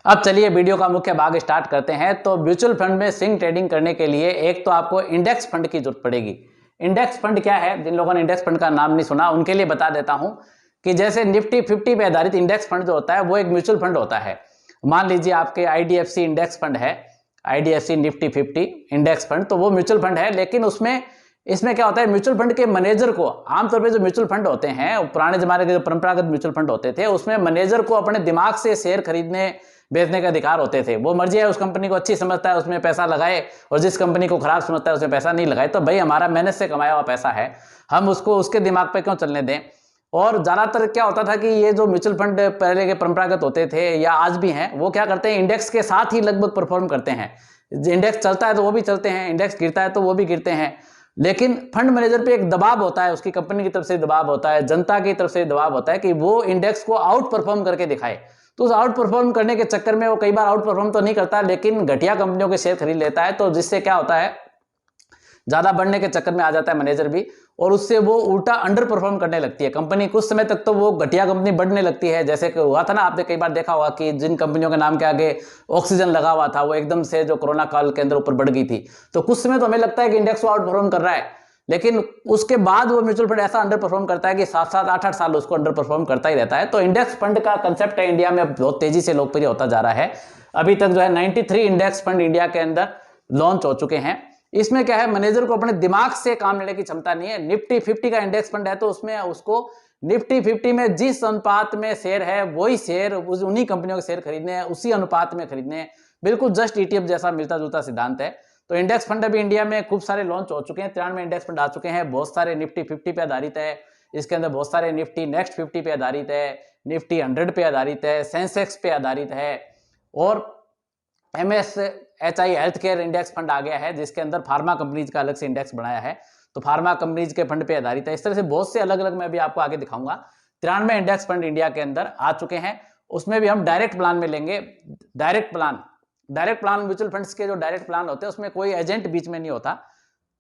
अब चलिए वीडियो का मुख्य भाग स्टार्ट करते हैं। तो म्यूचुअल फंड में स्विंग ट्रेडिंग करने के लिए एक तो आपको इंडेक्स फंड की जरूरत पड़ेगी। इंडेक्स फंड क्या है, जिन लोगों ने इंडेक्स फंड का नाम नहीं सुना उनके लिए बता देता हूं कि जैसे निफ्टी 50 पे आधारित इंडेक्स फंड जो होता है वो एक म्यूचुअल फंड होता है। मान लीजिए आपके आईडीएफसी इंडेक्स फंड है, आईडीएफसी निफ्टी 50 इंडेक्स फंड, तो वो म्यूचुअल फंड है। लेकिन इसमें क्या होता है, म्यूचुअल फंड के मैनेजर को, आमतौर पे जो म्यूचुअल फंड होते हैं, पुराने जमाने के जो परंपरागत म्यूचुअल फंड होते थे, उसमें मैनेजर को अपने दिमाग से शेयर खरीदने बेचने का अधिकार होते थे। वो मर्जी है, उस कंपनी को अच्छी समझता है उसमें पैसा लगाए, और जिस कंपनी को खराब समझता है उसमें पैसा नहीं लगाए। तो भाई हमारा मेहनत से कमाया हुआ पैसा है, हम उसको उसके दिमाग पे क्यों चलने दें। और ज्यादातर क्या होता था कि ये जो म्यूचुअल फंड पहले के परंपरागत होते थे या आज भी हैं, वो क्या करते हैं, इंडेक्स के साथ ही लगभग परफॉर्म करते हैं। इंडेक्स चलता है तो वो भी चलते हैं, इंडेक्स गिरता है तो वो भी गिरते हैं। लेकिन फंड मैनेजर पे एक दबाव होता है, उसकी कंपनी की तरफ से दबाव होता है, जनता की तरफ से दबाव होता है कि वो इंडेक्स को आउट परफॉर्म करके दिखाए। तो उस आउट परफॉर्म करने के चक्कर में वो कई बार आउट परफॉर्म तो नहीं करता, लेकिन घटिया कंपनियों के शेयर खरीद लेता है। तो जिससे क्या होता है, ज्यादा बढ़ने के चक्कर में आ जाता है मैनेजर भी, और उससे वो उल्टा अंडर परफॉर्म करने लगती है कंपनी। कुछ समय तक तो वो घटिया कंपनी बढ़ने लगती है, जैसे कि हुआ था ना, आपने कई बार देखा होगा कि जिन कंपनियों के नाम के आगे ऑक्सीजन लगा हुआ था वो एकदम से जो कोरोना काल के अंदर ऊपर बढ़ गई थी। तो कुछ समय तो हमें लगता है कि इंडेक्स को आउट परफॉर्म कर रहा है, लेकिन उसके बाद वो म्यूचुअल फंड ऐसा अंडर परफॉर्म करता है कि 7-7, 8-8 साल उसको अंडर परफॉर्म करता ही रहता है। तो इंडेक्स फंड का कंसेप्ट है इंडिया में बहुत तेजी से लोकप्रिय होता जा रहा है। अभी तक जो है 93 इंडेक्स फंड इंडिया के अंदर लॉन्च हो चुके हैं। इसमें क्या है, मैनेजर को अपने दिमाग से काम लेने की क्षमता नहीं है। निफ्टी 50 का इंडेक्स फंड है तो उसमें उसको निफ्टी 50 में जिस अनुपात में शेयर है वही शेयर उन्हीं कंपनियों के शेयर खरीदने हैं, उसी अनुपात में खरीदने हैं। बिल्कुल जस्ट ईटीएफ जैसा मिलता जुलता सिद्धांत है। तो इंडेक्स फंड अभी इंडिया में खूब सारे लॉन्च हो चुके हैं, 93 इंडेक्स फंड आ चुके हैं। बहुत सारे निफ्टी 50 पे आधारित है, इसके अंदर बहुत सारे निफ्टी नेक्स्ट 50 पे आधारित है, निफ्टी 100 पे आधारित है, सेंसेक्स पे आधारित है, और MSHI health care index fund आ गया है जिसके अंदर फार्मा कंपनीज का अलग से इंडेक्स बनाया है। तो फार्मा कंपनीज के फंड पे आधारित है। इस तरह से बहुत से अलग अलग मैं भी आपको आगे दिखाऊंगा। 93 इंडेक्स फंड इंडिया के अंदर आ चुके हैं। उसमें भी हम डायरेक्ट प्लान में लेंगे। डायरेक्ट प्लान म्यूचुअल फंड्स के जो डायरेक्ट प्लान होते हैं उसमें कोई एजेंट बीच में नहीं होता।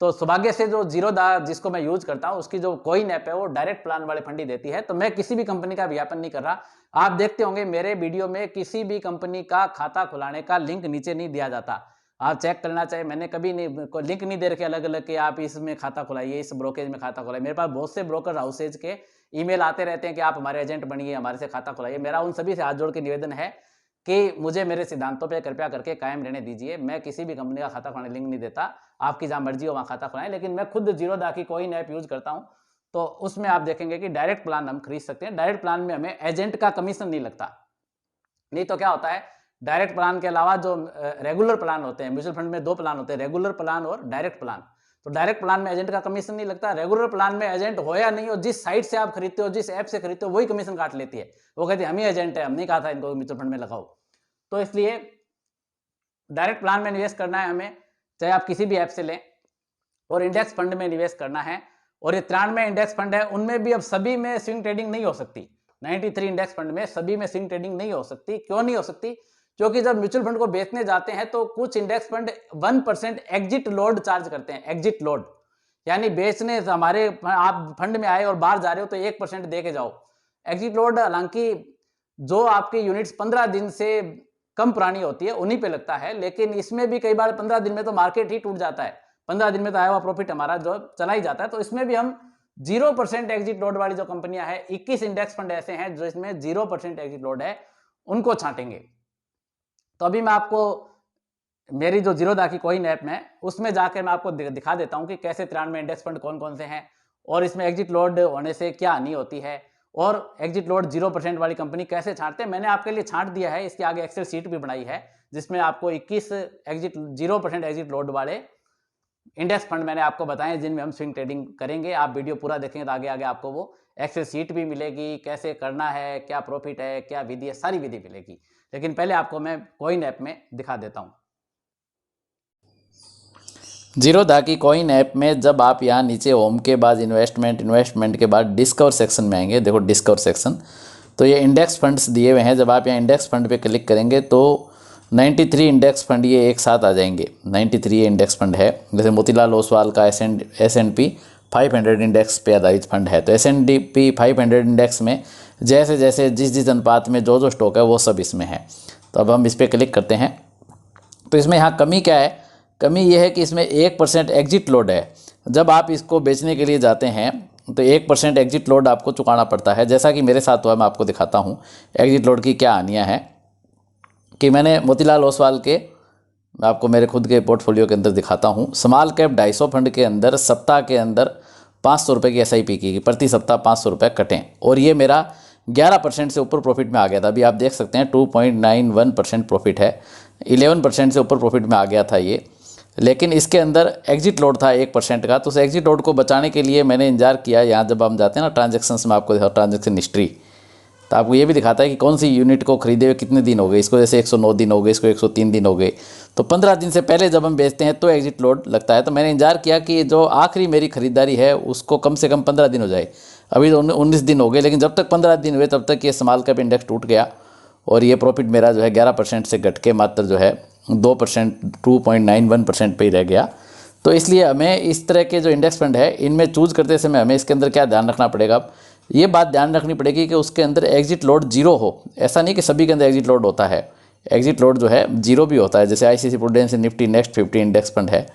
तो सौभाग्य से जो जीरोधा जिसको मैं यूज करता हूं, उसकी जो कॉइन ऐप है वो डायरेक्ट प्लान वाले फंड ही देती है। तो मैं किसी भी कंपनी का विज्ञापन नहीं कर रहा। आप देखते होंगे मेरे वीडियो में किसी भी कंपनी का खाता खुलाने का लिंक नीचे नहीं दिया जाता। आप चेक करना चाहिए, मैंने कभी नहीं लिंक नहीं दे रखे अलग अलग कि आप इसमें खाता खुलाइए, इस ब्रोकेज में खाता खुलाइए। मेरे पास बहुत से ब्रोकर हाउसेज के ईमेल आते रहते हैं कि आप हमारे एजेंट बनिए, हमारे से खाता खुलाइए। मेरा उन सभी से हाथ जोड़ के निवेदन है कि मुझे मेरे सिद्धांतों पे कृपया करके कायम रहने दीजिए। मैं किसी भी कंपनी का खाता खुलाने लिंक नहीं देता। आपकी जहां मर्जी हो वहां खाता खुलाएं, लेकिन मैं खुद जीरोधा की कॉइन ऐप यूज करता हूं, तो उसमें आप देखेंगे कि डायरेक्ट प्लान हम खरीद सकते हैं। डायरेक्ट प्लान में हमें एजेंट का कमीशन नहीं लगता। नहीं तो क्या होता है, डायरेक्ट प्लान के अलावा जो रेगुलर प्लान होते हैं, म्यूचुअल फंड में 2 प्लान होते हैं, रेगुलर प्लान और डायरेक्ट प्लान। तो डायरेक्ट प्लान में एजेंट का कमीशन नहीं लगता। रेगुलर प्लान में एजेंट हो या नहीं हो, जिस साइट से आप खरीदते हो, जिस ऐप से खरीदते हो, वही कमीशन काट लेती है। वो कहती है हम ही एजेंट है, हम नहीं कहा था इनको म्यूचुअल फंड में लगाओ। तो इसलिए डायरेक्ट प्लान में निवेश करना है हमें, चाहे आप किसी भी ऐप से लें, और इंडेक्स फंड में निवेश करना है। और ये 93 इंडेक्स फंड है, उनमें भी अब सभी में स्विंग ट्रेडिंग नहीं हो सकती। 93 इंडेक्स फंड में सभी में स्विंग ट्रेडिंग नहीं हो सकती। क्यों नहीं हो सकती? क्योंकि जब म्यूचुअल फंड को बेचने जाते हैं तो कुछ index fund 1% exit load charge करते हैं। एग्जिट लोड यानी बेचने हमारे, आप फंड में आए और बाहर जा रहे हो तो 1% दे के जाओ। एग्जिट लोड हालांकि जो आपकी यूनिट्स 15 दिन से कम पुरानी होती है उन्हीं पे लगता है, लेकिन इसमें भी कई बार 15 दिन में तो मार्केट ही टूट जाता है। 15 दिन में तो आया हुआ प्रॉफिट हमारा जो चला ही जाता है। तो इसमें भी हम 0% एग्जिट लोड वाली जो कंपनियां हैं, 21 इंडेक्स फंड ऐसे हैं जो इसमें 0% एग्जिट लोड है, उनको छांटेंगे। तो अभी मैं आपको मेरी जो जीरोधा की कॉइन ऐप में, उसमें जाकर मैं आपको दिखा देता हूं कि कैसे 93 इंडेक्स फंड कौन कौन से हैं, और इसमें एग्जिट लोड होने से क्या हानि होती है, और एग्जिट लोड 0% वाली कंपनी कैसे छांटते हैं। मैंने आपके लिए छांट दिया है, इसके आगे एक्सेल शीट भी बनाई है जिसमें आपको 21 0% एग्जिट लोड वाले इंडेक्स फंड मैंने आपको बताएं जिनमें हम स्विंग ट्रेडिंग करेंगे। आप वीडियो पूरा देखेंगे तो आगे आगे आपको वो एक्सेल शीट भी मिलेगी, कैसे करना है, क्या प्रॉफिट है, क्या विधि है, सारी विधि मिलेगी। लेकिन पहले आपको मैं कॉइन ऐप में दिखा देता हूं। जीरोधा की कॉइन ऐप में जब आप यहाँ नीचे होम के बाद इन्वेस्टमेंट के बाद डिस्कवर सेक्शन में आएंगे, देखो डिस्कवर सेक्शन, तो ये इंडेक्स फंड्स दिए हुए हैं। जब आप यहाँ इंडेक्स फंड पे क्लिक करेंगे तो 93 इंडेक्स फंड ये एक साथ आ जाएंगे। 93 इंडेक्स फंड है, जैसे मोतीलाल ओसवाल का S&P 500 इंडेक्स पे आधारित फंड है। तो S&P 500 इंडेक्स में जैसे जैसे जिस अनुपात में जो स्टॉक है वो सब इसमें है। तो अब हम इस पर क्लिक करते हैं। तो इसमें यहाँ कमी क्या है, कमी ये है कि इसमें 1% एग्जिट लोड है। जब आप इसको बेचने के लिए जाते हैं तो 1% एग्जिट लोड आपको चुकाना पड़ता है। जैसा कि मेरे साथ हुआ, मैं आपको दिखाता हूँ एग्जिट लोड की क्या हानियाँ हैं। कि मैंने मोतीलाल ओसवाल के, मैं आपको मेरे खुद के पोर्टफोलियो के अंदर दिखाता हूँ, स्मॉल कैप 250 फंड के अंदर सप्ताह के अंदर 500 रुपये की SIP की, प्रति सप्ताह 500 रुपये कटें, और ये मेरा 11% से ऊपर प्रॉफिट में आ गया था। अभी आप देख सकते हैं 2.91% प्रॉफिट है, 11% से ऊपर प्रॉफिट में आ गया था ये। लेकिन इसके अंदर एग्जिट लोड था 1% का। तो उस एग्जिट लोड को बचाने के लिए मैंने इंतजार किया। यहाँ जब हम जाते हैं ना ट्रांजेक्शन्स में, आपको ट्रांजेक्शन हिस्ट्री, तो आपको ये भी दिखाता है कि कौन सी यूनिट को खरीदे हुए कितने दिन हो गए। इसको जैसे 109 दिन हो गए, इसको 103 दिन हो गए। तो 15 दिन से पहले जब हम बेचते हैं तो एग्जिट लोड लगता है। तो मैंने इंतजार किया कि जो आखिरी मेरी खरीदारी है उसको कम से कम 15 दिन हो जाए। अभी तो 19 दिन हो गए, लेकिन जब तक 15 दिन हुए तब तक ये स्मॉल कैप इंडेक्स टूट गया और ये प्रॉफिट मेरा जो है 11% से घट के मात्र जो है 2%, 2.91% पे ही रह गया। तो इसलिए हमें इस तरह के जो इंडेक्स फंड है इनमें चूज़ करते समय हमें इसके अंदर क्या ध्यान रखना पड़ेगा, ये बात ध्यान रखनी पड़ेगी कि उसके अंदर एग्जिट लोड जीरो हो। ऐसा नहीं कि सभी के अंदर एग्जिट लोड होता है, एग्जिट लोड जो है जीरो भी होता है। जैसे ICICI prudential Nifty next 50 index fund है,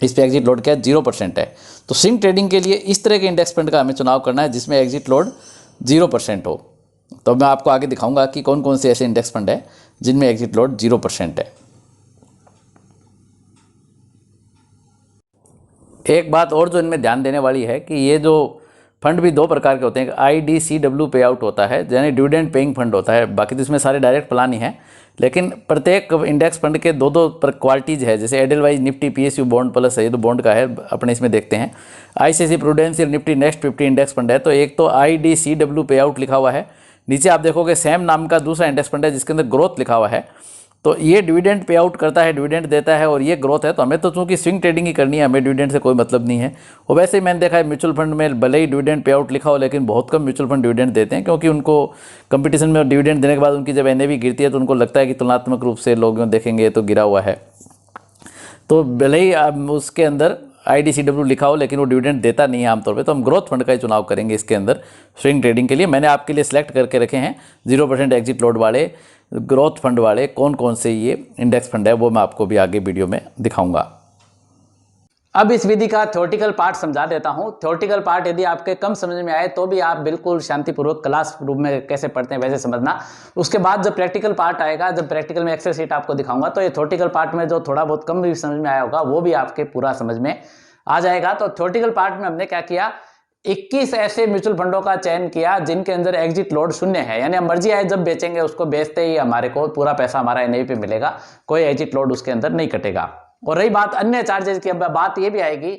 इस पर एग्जिट लोड क्या है, 0% है। तो स्विंग ट्रेडिंग के लिए इस तरह के इंडेक्स फंड का हमें चुनाव करना है जिसमें एग्जिट लोड 0% हो। तो मैं आपको आगे दिखाऊंगा कि कौन कौन से ऐसे इंडेक्स फंड है जिनमें एग्जिट लोड 0% है। एक बात और जो इनमें ध्यान देने वाली है कि ये जो फंड भी 2 प्रकार के होते हैं। IDCW पे आउट होता है, यानी डिविडेंड पेइंग फंड होता है। बाकी तो इसमें सारे डायरेक्ट प्लान ही हैं, लेकिन प्रत्येक इंडेक्स फंड के 2-2 क्वालिटीज़ है। जैसे Edelweiss Nifty PSU bond plus है, ये तो बॉन्ड का है, अपने इसमें देखते हैं। ICICI prudential Nifty next 50 index fund है। तो एक तो IDCW पे आउट लिखा हुआ है, नीचे आप देखोगे सैम नाम का दूसरा इंडेक्स फंड है जिसके अंदर ग्रोथ लिखा हुआ है। तो ये डिविडेंड पे आउट करता है, डिविडेंड देता है, और ये ग्रोथ है। तो हमें तो चूंकि स्विंग ट्रेडिंग ही करनी है, हमें डिविडेंड से कोई मतलब नहीं है। और वैसे ही मैंने देखा है म्यूचुअल फंड में भले ही डिविडेंड पे आउट लिखा हो, लेकिन बहुत कम म्यूचुअल फंड डिविडेंड देते हैं, क्योंकि उनको कंपटीशन में डिविडेंड देने के बाद उनकी जब NAV गिरती है तो उनको लगता है कि तुलनात्मक रूप से लोग देखेंगे तो गिरा हुआ है। तो भले ही उसके अंदर IDCW लिखा हो, लेकिन वो डिविडेंड देता नहीं है आमतौर पे। तो हम ग्रोथ फंड का ही चुनाव करेंगे इसके अंदर स्विंग ट्रेडिंग के लिए। मैंने आपके लिए सिलेक्ट करके रखे हैं 0% एग्जिट लोड वाले ग्रोथ फंड वाले कौन कौन से ये इंडेक्स फंड है, वो मैं आपको भी आगे वीडियो में दिखाऊंगा। अब इस विधि का थ्योरेटिकल पार्ट समझा देता हूं। थ्योरेटिकल पार्ट यदि आपके कम समझ में आए तो भी आप बिल्कुल शांतिपूर्वक क्लास रूम में कैसे पढ़ते हैं वैसे समझना। उसके बाद जब प्रैक्टिकल पार्ट आएगा, जब प्रैक्टिकल में एक्सेल शीट आपको दिखाऊंगा, तो ये थ्योरेटिकल पार्ट में जो थोड़ा बहुत कम भी समझ में आया होगा वो भी आपके पूरा समझ में आ जाएगा। तो थ्योरेटिकल पार्ट में हमने क्या किया, 21 ऐसे म्यूचुअल फंडों का चयन किया जिनके अंदर एग्जिट लोड 0 है, यानी हम मर्जी आए जब बेचेंगे उसको बेचते ही हमारे को पूरा पैसा हमारा NAV पे मिलेगा, कोई एग्जिट लोड उसके अंदर नहीं कटेगा। और रही बात अन्य चार्जेस की, अब बात ये भी आएगी,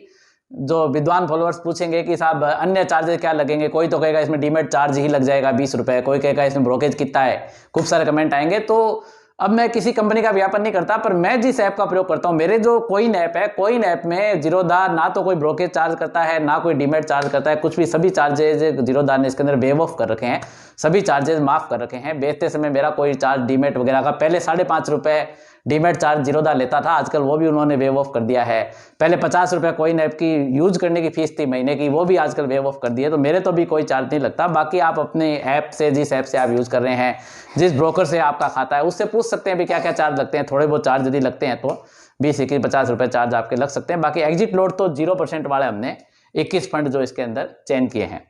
जो विद्वान फॉलोअर्स पूछेंगे कि साहब अन्य चार्जेस क्या लगेंगे, कोई तो कहेगा इसमें डीमेट चार्ज ही लग जाएगा 20 रुपए, कोई कहेगा इसमें ब्रोकेज कितना है, खूब सारे कमेंट आएंगे। तो अब मैं किसी कंपनी का व्यापार नहीं करता, पर मैं जिस ऐप का प्रयोग करता हूं, मेरे जो कोइन ऐप है, कोइन ऐप में जीरोधा ना तो कोई ब्रोकेज चार्ज करता है ना कोई डीमेट चार्ज करता है, कुछ भी। सभी चार्जेज जीरोधा ने इसके अंदर वेव ऑफ कर रखे हैं, सभी चार्जेस माफ कर रखे हैं। बेचते समय मेरा कोई चार्ज डीमेट वगैरह का, पहले 5.5 रुपए डीमेट चार्ज जीरोधा लेता था, आजकल वो भी उन्होंने वेव ऑफ कर दिया है। पहले 50 रुपए कोइन ऐप की यूज करने की फीस थी महीने की, वो भी आजकल वेव ऑफ कर दी है। तो मेरे तो भी कोई चार्ज नहीं लगता। बाकी आप अपने ऐप से, जिस ऐप से आप यूज कर रहे हैं, जिस ब्रोकर से आपका खाता है, उससे पूछ सकते हैं भी क्या क्या चार्ज लगते हैं। थोड़े बहुत चार्ज यदि लगते हैं तो 20, 21, 50 रुपए चार्ज आपके लग सकते हैं। बाकी एग्जिट लोड तो 0% वाले हमने 21 फंड जो इसके अंदर चयन किए हैं।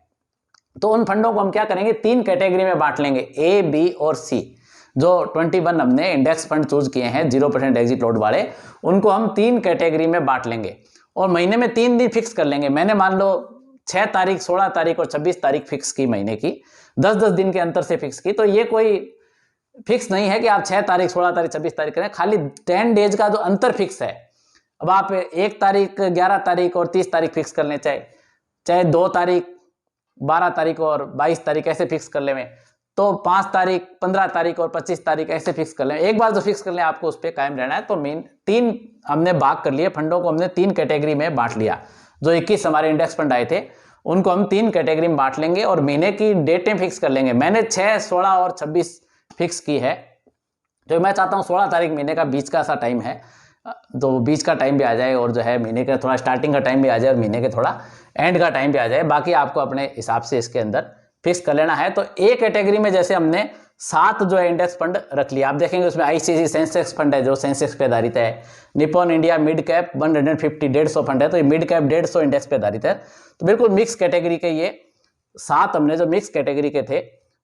तो उन फंडों को हम क्या करेंगे, 3 कैटेगरी में बांट लेंगे, A, B और C। जो 21 हमने इंडेक्स फंड चूज किए हैं 0% एग्जिट लोड वाले, उनको हम 3 कैटेगरी में बांट लेंगे और महीने में 3 दिन फिक्स कर लेंगे। मैंने मान लो 6 तारीख, 16 तारीख और 26 तारीख फिक्स की, महीने की 10-10 दिन के अंतर से फिक्स की। तो ये कोई फिक्स नहीं है कि आप 6 तारीख, 16 तारीख, 26 तारीख करें, खाली 10 डेज का जो अंतर फिक्स है। अब आप 1 तारीख, 11 तारीख और 30 तारीख फिक्स कर लें, चाहे 2 तारीख, 12 तारीख और 22 तारीख ऐसे फिक्स कर लें, तो 5 तारीख, 15 तारीख और 25 तारीख ऐसे फिक्स कर लें। एक बार जो फिक्स कर लें आपको उस पर कायम रहना है। तो मेन 3 हमने भाग कर लिए, फंडों को हमने 3 कैटेगरी में बांट लिया। जो 21 हमारे इंडेक्स फंड आए थे उनको हम 3 कैटेगरी में बांट लेंगे और महीने की डेटें फिक्स कर लेंगे। मैंने 6, 16 और 26 फिक्स की है। तो मैं चाहता हूँ 16 तारीख महीने का बीच का सा टाइम है, तो बीच का टाइम भी आ जाए और जो है महीने का थोड़ा स्टार्टिंग का टाइम भी आ जाए और महीने के थोड़ा एंड का टाइम भी आ जाए। बाकी आपको अपने हिसाब से इसके अंदर फिक्स कर लेना है। तो ए कैटेगरी में जैसे हमने 7 जो है इंडेक्स फंड रख लिया। आप देखेंगे उसमें आईसीआईसी सेंसेक्स फंड है जो सेंसेक्स पे आधारित है, Nippon India mid cap 150 150 fund है, तो ये मिड कैप 150 इंडेक्स पे आधारित है। तो बिल्कुल मिक्स कैटेगरी के ये 7 हमने जो मिक्स कैटेगरी के थे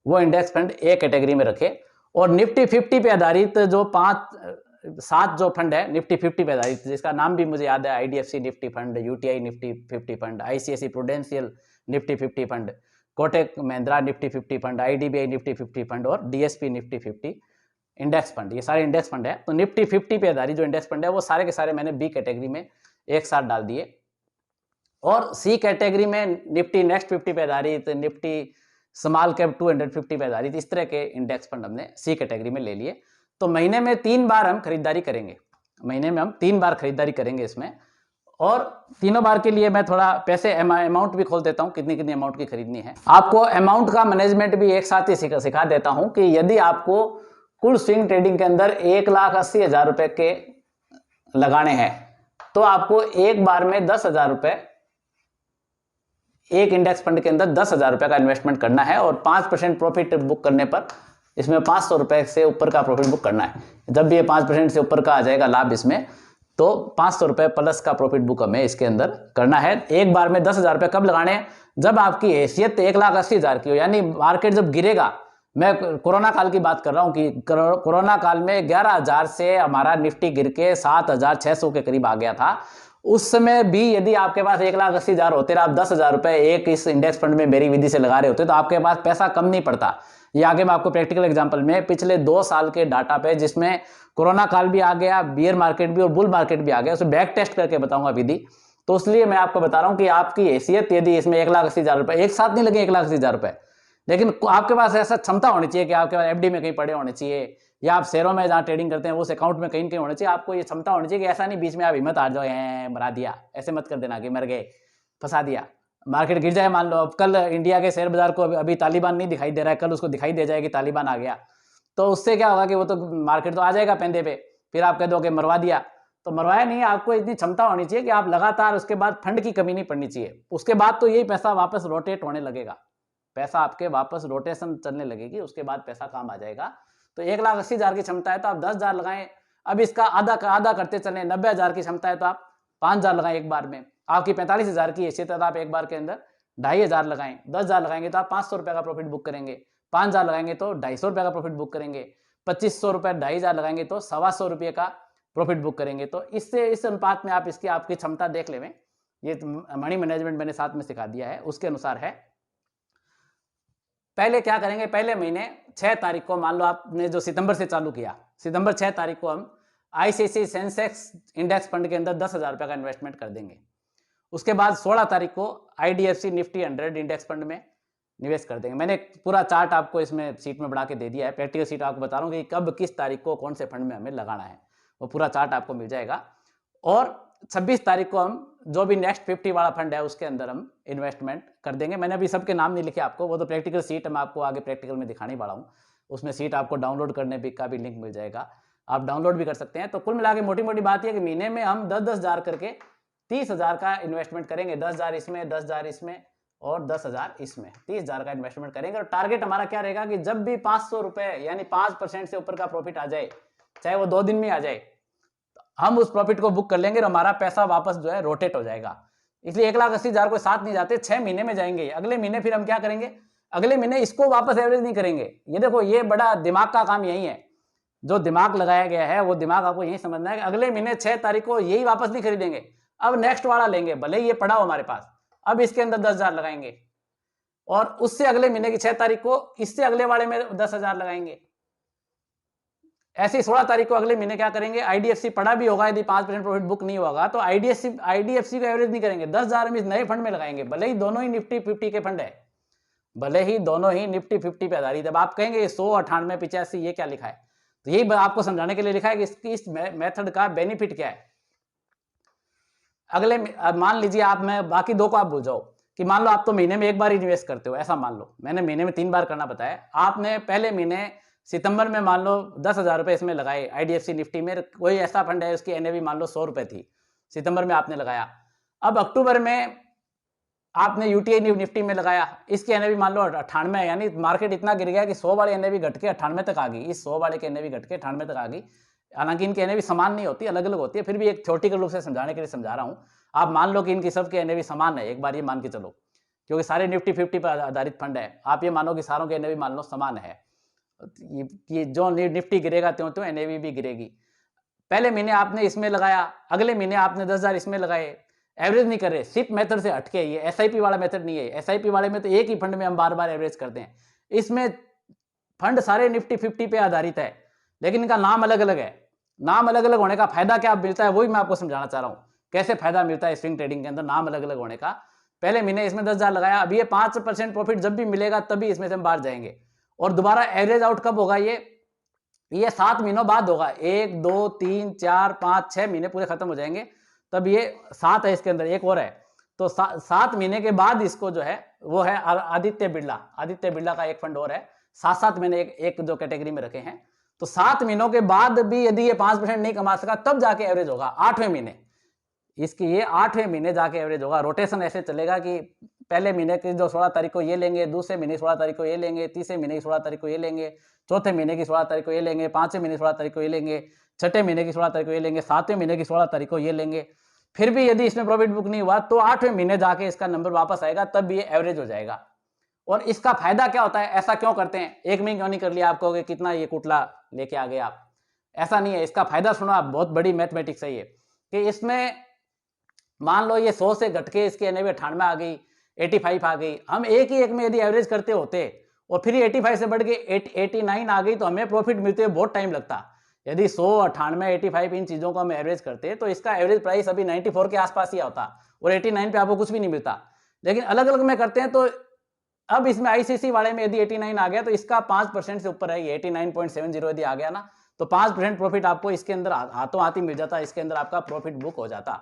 वो इंडेक्स फंड ए कैटेगरी में रखे। और निफ्टी 50 पे आधारित जो 7 जो फंड है निफ्टी 50 पे आधारित, जिसका नाम भी मुझे याद है, IDFC Nifty fund, UTI Nifty 50 fund, ICICI Prudential Nifty 50 fund, Kotak Mahindra Nifty 50 fund, IDBI Nifty 50 fund और डीएसपी निफ्टी 50 इंडेक्स फंड, ये सारे इंडेक्स फंड है। तो निफ्टी 50 पे आधारित जो इंडेक्स फंड है वो सारे के सारे मैंने बी कैटेगरी में एक साथ डाल दिए। और सी कैटेगरी में निफ्टी नेक्स्ट 50 पे आधारित, निफ्टी स्मॉल कैप 250 पे आधारित, इस तरह के इंडेक्स फंड हमने सी कैटेगरी में ले लिए। तो महीने में 3 बार हम खरीदारी करेंगे, महीने में हम 3 बार खरीदारी करेंगे इसमें। और तीनों बार के लिए मैं थोड़ा पैसे अमाउंट भी खोल देता हूं, कितनी कितनी अमाउंट की खरीदनी है। आपको अमाउंट का मैनेजमेंट भी एक साथ ही सिखा देता हूं कि यदि आपको कुल स्विंग ट्रेडिंग के अंदर 1,80,000 रुपए के लगाने हैं तो आपको एक बार में 10,000 रुपए, एक इंडेक्स फंड के अंदर 10,000 रुपए का इन्वेस्टमेंट करना है और 5% प्रॉफिट बुक करने पर इसमें 500 रुपए से ऊपर का प्रॉफिट बुक करना है। जब भी ये 5% से ऊपर का आ जाएगा लाभ इसमें, तो 500 रुपए प्लस का प्रॉफिट बुक हमें इसके अंदर करना है। एक बार में 10,000 रुपए कब लगाने हैं? जब आपकी हैसियत 1,80,000 की हो, यानी मार्केट जब गिरेगा, मैं कोरोना काल की बात कर रहा हूं कि कोरोना काल में 11,000 से हमारा निफ्टी गिर के 7,600 के करीब आ गया था। उस समय भी यदि आपके पास 1,80,000 होते और आप 10,000 रुपए एक इस इंडेक्स फंड में मेरी विधि से लगा रहे होते तो आपके पास पैसा कम नहीं पड़ता। ये आगे मैं आपको प्रैक्टिकल एग्जांपल में पिछले 2 साल के डाटा पे, जिसमें कोरोना काल भी आ गया, बियर मार्केट भी और बुल मार्केट भी आ गया, उसे बैक टेस्ट करके बताऊंगा विधि। तो इसलिए मैं आपको बता रहा हूं कि आपकी हैसियत यदि इसमें 1,80,000 रुपए एक साथ नहीं लगे, 1,80,000 रुपए, लेकिन आपके पास ऐसा क्षमता होनी चाहिए कि आपके पास एफडी में कहीं पड़े होने चाहिए, या आप शेयरों में जहां ट्रेडिंग करते हैं उस अकाउंट में कहीं कहीं होने चाहिए। आपको ये क्षमता होनी चाहिए कि ऐसा नहीं बीच में आप हिम्मत हार जाओ, मरा दिया, ऐसे मत कर देना कि मर गए, फंसा दिया, मार्केट गिर जाए। मान लो अब कल इंडिया के शेयर बाजार को अभी तालिबान नहीं दिखाई दे रहा है, कल उसको दिखाई दे जाए कि तालिबान आ गया, तो उससे क्या होगा कि वो तो मार्केट तो आ जाएगा पेंदे पे, फिर आप कह दो कि मरवा दिया। तो मरवाया नहीं, आपको इतनी क्षमता होनी चाहिए कि आप लगातार, उसके बाद फंड की कमी नहीं पड़नी चाहिए, उसके बाद तो यही पैसा वापस रोटेट होने लगेगा, पैसा आपके वापस रोटेशन चलने लगेगी, उसके बाद पैसा काम आ जाएगा। तो 1,80,000 की क्षमता है तो आप 10,000 लगाएं। अब इसका आधा करते चले, 90,000 की क्षमता है तो आप 5,000 लगाएं एक बार में। आपकी 45,000 की हैसियत है तो आप एक बार के अंदर 2,500 लगाएं। 10,000 लगाएंगे तो आप 500 रुपए का प्रॉफिट बुक करेंगे। 5,000 लगाएंगे तो 250 रुपए का प्रॉफिट बुक करेंगे। 2500 रुपए 2,500 लगाएंगे तो 125 रुपये का प्रॉफिट बुक करेंगे। तो इससे इस अनुपात में आप इसकी आपकी क्षमता देख लें। ये मनी मैनेजमेंट मैंने साथ में सिखा दिया है, उसके अनुसार है। पहले क्या करेंगे, पहले महीने 6 तारीख को, मान लो आपने जो सितंबर से चालू किया, सितंबर 6 तारीख को हम आईसीआईसी सेंसेक्स इंडेक्स फंड के अंदर 10,000 रुपए का इन्वेस्टमेंट कर देंगे। उसके बाद 16 तारीख को आईडीएफसी निफ्टी 100 इंडेक्स फंड में निवेश कर देंगे। मैंने पूरा चार्ट आपको इसमें सीट में बढ़ा के दे दिया है, प्रैक्टिकल सीट आपको बता रहा हूँ कि कब किस तारीख को कौन से फंड में हमें लगाना है, वो पूरा चार्ट आपको मिल जाएगा। और 26 तारीख को हम जो भी नेक्स्ट 50 वाला फंड है उसके अंदर हम इन्वेस्टमेंट कर देंगे। मैंने अभी सबके नाम नहीं लिखे आपको, वो तो प्रैक्टिकल सीट मैं आपको आगे प्रैक्टिकल में दिखाने वाला हूँ, उसमें सीट आपको डाउनलोड करने का भी लिंक मिल जाएगा, आप डाउनलोड भी कर सकते हैं। तो कुल मिला के मोटी मोटी बात यह कि महीने में हम 10,000 करके 30,000 का इन्वेस्टमेंट करेंगे। 10,000 इसमें, 10,000 इसमें और 10,000 इसमें, 30,000 का इन्वेस्टमेंट करेंगे। और टारगेट हमारा क्या रहेगा कि जब भी 500 रुपए यानी 5% से ऊपर का प्रॉफिट आ जाए, चाहे वो 2 दिन में आ जाए, हम उस प्रॉफिट को बुक कर लेंगे और हमारा पैसा वापस जो है रोटेट हो जाएगा। इसलिए 1,80,000 को साथ नहीं जाते, 6 महीने में जाएंगे। अगले महीने फिर हम क्या करेंगे, अगले महीने इसको वापस एवरेज नहीं करेंगे। ये देखो, ये बड़ा दिमाग का काम यही है, जो दिमाग लगाया गया है वो दिमाग आपको यही समझना है कि अगले महीने 6 तारीख को यही वापस नहीं खरीदेंगे, अब नेक्स्ट वाला लेंगे, भले ही ये पड़ा हो हमारे पास, अब इसके अंदर 10,000 लगाएंगे और उससे अगले महीने की 6 तारीख को इससे अगले वाले में 10,000 लगाएंगे। ऐसे ही 16 तारीख को अगले महीने क्या करेंगे, आईडीएफसी पड़ा भी होगा, यदि 5% प्रॉफिट बुक नहीं होगा तो आईडीएफसी को एवरेज नहीं करेंगे, 10,000 हम इस नए फंड में लगाएंगे, भले ही दोनों ही निफ्टी 50 के फंड है, भले ही दोनों ही निफ्टी 50 पे आधारित है। अब आप कहेंगे 100, 98, 85 ये क्या लिखा है, तो यही आपको समझाने के लिए लिखा है कि इसकी इस मेथड का बेनिफिट क्या है। अगले मान लीजिए आप, मैं बाकी 2 को आप भूल जाओ कि मान लो आप तो महीने में एक बार ही इन्वेस्ट करते हो, ऐसा मान लो, मैंने महीने में 3 बार करना बताया। आपने पहले महीने सितंबर में मान लो 10,000 रुपए इसमें लगाए आईडीएफसी निफ्टी में, कोई ऐसा फंड है उसकी एनएवी मान लो 100 रुपए थी, सितंबर में आपने लगाया। अब अक्टूबर में आपने यूटीआई निफ्टी में लगाया, इसकी एनएवी मान लो 98 है, यानी मार्केट इतना गिर गया कि 100 वाली एनएवी घट के 98 तक आ गई, इस 100 वाले की एनएवी घट के 98 तक आ गई। हालांकि इनकी एनएवी समान नहीं होती, अलग अलग होती है, फिर भी एक थ्योरेटिकल रूप से समझाने के लिए समझा रहा हूँ। आप मान लो कि इनकी सबकी एनएवी समान है, एक बार ये मान के चलो, क्योंकि सारे निफ्टी 50 पर आधारित फंड है, आप ये मानो कि सारों की एनएवी मान लो समान है, ये जो निफ्टी गिरेगा त्यों त्यों एनएवी भी गिरेगी। पहले महीने आपने इसमें लगाया, अगले महीने आपने 10,000 इसमें लगाए, एवरेज नहीं कर रहे, सिप मेथड से हटके, ये एसआईपी वाला मेथड नहीं है। एसआईपी वाले में तो एक ही फंड में हम बार बार एवरेज करते हैं, इसमें फंड सारे निफ्टी 50 पे आधारित है, लेकिन इनका नाम अलग अलग है। नाम अलग अलग होने का फायदा क्या मिलता है वही मैं आपको समझाना चाह रहा हूं, कैसे फायदा मिलता है स्विंग ट्रेडिंग के अंदर नाम अलग अलग होने का। पहले महीने इसमें 10,000 लगाया, अब ये 5% प्रॉफिट जब भी मिलेगा तभी इसमें से हम बाहर जाएंगे, और दोबारा एवरेज आउट कब होगा, ये 7 महीनों बाद होगा। 1 2 3 4 5 6 महीने पूरे खत्म हो जाएंगे, तब ये 7 है, इसके अंदर एक और है, तो 7 महीने के बाद इसको जो है वो है आदित्य बिरला का एक फंड और है, 7-7 महीने एक जो कैटेगरी में रखे हैं। तो 7 महीनों के बाद भी यदि ये 5% नहीं कमा सका तब जाके एवरेज होगा 8वें महीने, इसकी ये 8वें महीने जाके एवरेज होगा। रोटेशन ऐसे चलेगा कि पहले महीने की जो 16 तारीख को ये लेंगे, दूसरे महीने 16 तारीख को ये लेंगे, तीसरे महीने की 16 तारीख को ये लेंगे, चौथे महीने की 16 तारीख को ये लेंगे, 5वें महीने 16 तारीख को ये लेंगे, 6ठे महीने की 16 तारीख को ये लेंगे, 7वें महीने की 16 तारीख को ये लेंगे। फिर भी यदि इसमें प्रॉफिट बुक नहीं हुआ तो 8वें महीने जाके इसका नंबर वापस आएगा, तब ये एवरेज हो जाएगा। और इसका फायदा क्या होता है, ऐसा क्यों करते हैं, एक महीने क्यों नहीं कर लिया, आपको कितना ये कुटला लेके आ गए आप, ऐसा नहीं है। इसका फायदा सुनो आप, बहुत बड़ी मैथमेटिक्स है ये, कि इसमें मान लो ये 100 से घट के इसकी एनएवी 98 आ गई, 85 आ गई, हम एक ही एक में यदि एवरेज करते होते और फिर 85 से बढ़ के 89 आ गई तो हमें प्रॉफिट मिलते हुए बहुत टाइम लगता। यदि 100 98 85 इन चीजों को हम एवरेज करते तो इसका एवरेज प्राइस अभी 94 के आसपास ही होता और 89 पे आपको कुछ भी नहीं मिलता। लेकिन अलग अलग में करते हैं तो अब इसमें आईसीसी वाले में यदि 89 आ गया तो इसका 5% से ऊपर है, 89.70 यदि आ गया ना तो 5% प्रॉफिट आपको इसके अंदर हाथों हाथ ही मिल जाता, इसके अंदर आपका प्रॉफिट बुक हो जाता।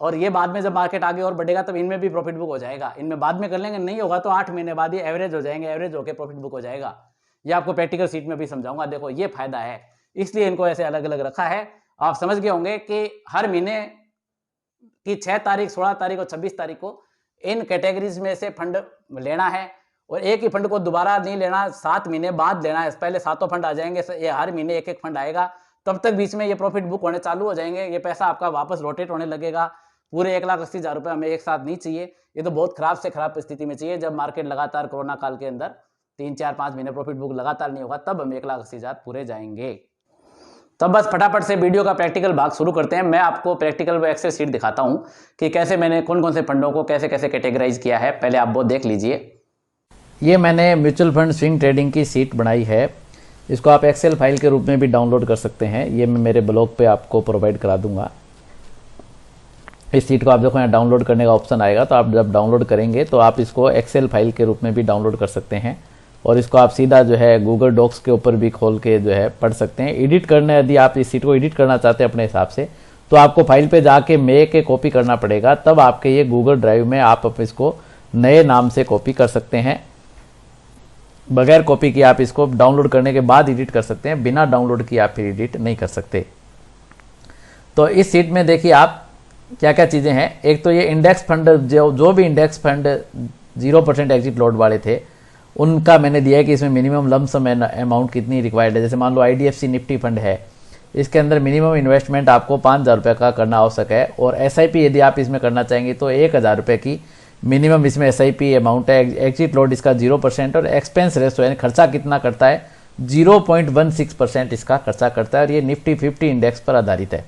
और ये बाद में जब मार्केट आगे और बढ़ेगा तब इनमें भी प्रॉफिट बुक हो जाएगा, इनमें बाद में कर लेंगे, नहीं होगा तो 8 महीने बाद ये एवरेज हो जाएंगे, एवरेज होकर प्रॉफिट बुक हो जाएगा। ये आपको प्रैक्टिकल सीट में भी समझाऊंगा, देखो ये फायदा है, इसलिए इनको ऐसे अलग अलग रखा है। आप समझ गए होंगे कि हर महीने की 6 तारीख 16 तारीख और 26 तारीख को इन कैटेगरीज में से फंड लेना है और एक ही फंड को दोबारा नहीं लेना, 7 महीने बाद लेना है। पहले 7 फंड आ जाएंगे, ये हर महीने एक एक फंड आएगा, तब तक बीच में ये प्रॉफिट बुक होने चालू हो जाएंगे, ये पैसा आपका वापस रोटेट होने लगेगा। पूरे 1,80,000 रुपये हमें एक साथ नहीं चाहिए, ये तो बहुत खराब से खराब स्थिति में चाहिए जब मार्केट लगातार कोरोना काल के अंदर 3 4 5 महीने प्रॉफिट बुक लगातार नहीं होगा, तब हम 1,80,000 पूरे जाएंगे। तब बस फटाफट से वीडियो का प्रैक्टिकल भाग शुरू करते हैं। मैं आपको प्रैक्टिकल व एक्सेल शीट दिखाता हूं कि कैसे मैंने कौन कौन से फंडों को कैसे कैसे कैटेगराइज किया है, पहले आप वो देख लीजिए। ये मैंने म्यूचुअल फंड स्विंग ट्रेडिंग की शीट बनाई है, इसको आप एक्सेल फाइल के रूप में भी डाउनलोड कर सकते हैं, ये मैं मेरे ब्लॉग पे आपको प्रोवाइड करा दूंगा। इस शीट को आप देखो यहाँ डाउनलोड करने का ऑप्शन आएगा, तो आप जब डाउनलोड करेंगे तो आप इसको एक्सेल फाइल के रूप में भी डाउनलोड कर सकते हैं और इसको आप सीधा जो है गूगल डॉक्स के ऊपर भी खोल के जो है पढ़ सकते हैं। एडिट करना, यदि आप इस शीट को एडिट करना चाहते हैं अपने हिसाब से तो आपको फाइल पे जाके मेक के कॉपी करना पड़ेगा, तब आपके ये गूगल ड्राइव में आप इसको नए नाम से कॉपी कर सकते हैं। बगैर कॉपी किए आप इसको डाउनलोड करने के बाद एडिट कर सकते हैं, बिना डाउनलोड किए आप फिर एडिट नहीं कर सकते। तो इस शीट में देखिए आप क्या क्या चीज़ें हैं। एक तो ये इंडेक्स फंड, जो भी इंडेक्स फंड 0% एग्जिट लोड वाले थे उनका मैंने दिया है कि इसमें मिनिमम लम सम अमाउंट कितनी रिक्वायर्ड है। जैसे मान लो IDFC निफ्टी फंड है, इसके अंदर मिनिमम इन्वेस्टमेंट आपको 5,000 रुपये का करना आवश्यक है और SIP यदि आप इसमें करना चाहेंगे तो 1,000 रुपये की मिनिमम इसमें SIP अमाउंट है। एग्जिट लोड इसका 0% और एक्सपेंस रेशो यानी खर्चा कितना करता है 0.16% इसका खर्चा करता है और ये निफ्टी 50 इंडेक्स पर आधारित है।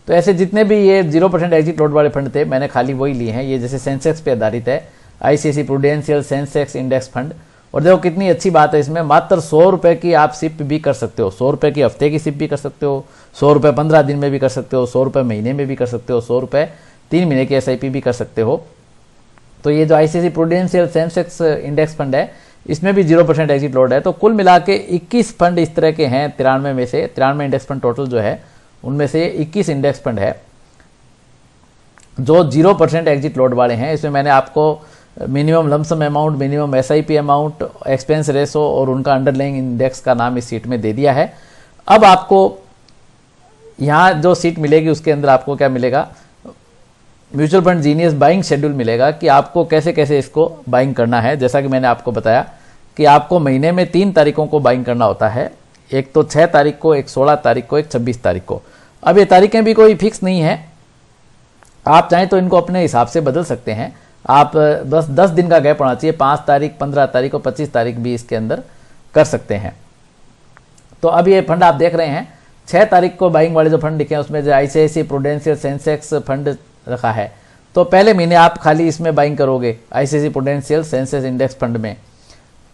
तो ऐसे जितने भी ये 0% एग्जिट लोड वाले फंड थे मैंने खाली वही लिए हैं। ये जैसे सेंसेक्स पे आधारित है, ICICI prudential Sensex index fund. और देखो कितनी अच्छी बात है, इसमें मात्र 100 रुपये की आप सिप भी कर सकते हो, 100 रुपये की हफ्ते की सिप भी कर सकते हो, 100 रुपये 15 दिन में भी कर सकते हो, 100 रुपये महीने में भी कर सकते हो, 100 रुपये 3 महीने की SIP भी कर सकते हो। तो ये जो ICICI prudential Sensex index fund है इसमें भी 0% एग्जिट लोड है। तो कुल मिला के 21 फंड इस तरह के हैं 93 में से, 93 इंडेक्स फंड टोटल जो है उनमें से 21 इंडेक्स फंड है जो 0% एग्जिट लोड वाले हैं। इसमें मैंने आपको minimum lump sum amount, minimum SIP amount, expense ratio और उनका अंडरलाइंग इंडेक्स का नाम इस सीट में दे दिया है। अब आपको यहाँ जो सीट मिलेगी उसके अंदर आपको क्या मिलेगा, mutual fund genius buying schedule मिलेगा कि आपको कैसे कैसे इसको बाइंग करना है। जैसा कि मैंने आपको बताया कि आपको महीने में 3 तारीखों को बाइंग करना होता है, एक तो 6 तारीख को, एक 16 तारीख को, एक 26 तारीख को। अब ये तारीखें भी कोई फिक्स नहीं है, आप चाहें तो इनको अपने हिसाब से बदल सकते हैं। आप बस 10 दिन का गैप होना चाहिए, 5 तारीख, 15 तारीख और 25 तारीख भी इसके अंदर कर सकते हैं। तो अब ये फंड आप देख रहे हैं 6 तारीख को बाइंग वाले जो फंड लिखे हैं उसमें जो आईसीआईसीआई प्रूडेंशियल सेंसेक्स फंड रखा है, तो पहले महीने आप खाली इसमें बाइंग करोगे ICICI prudential Sensex index fund में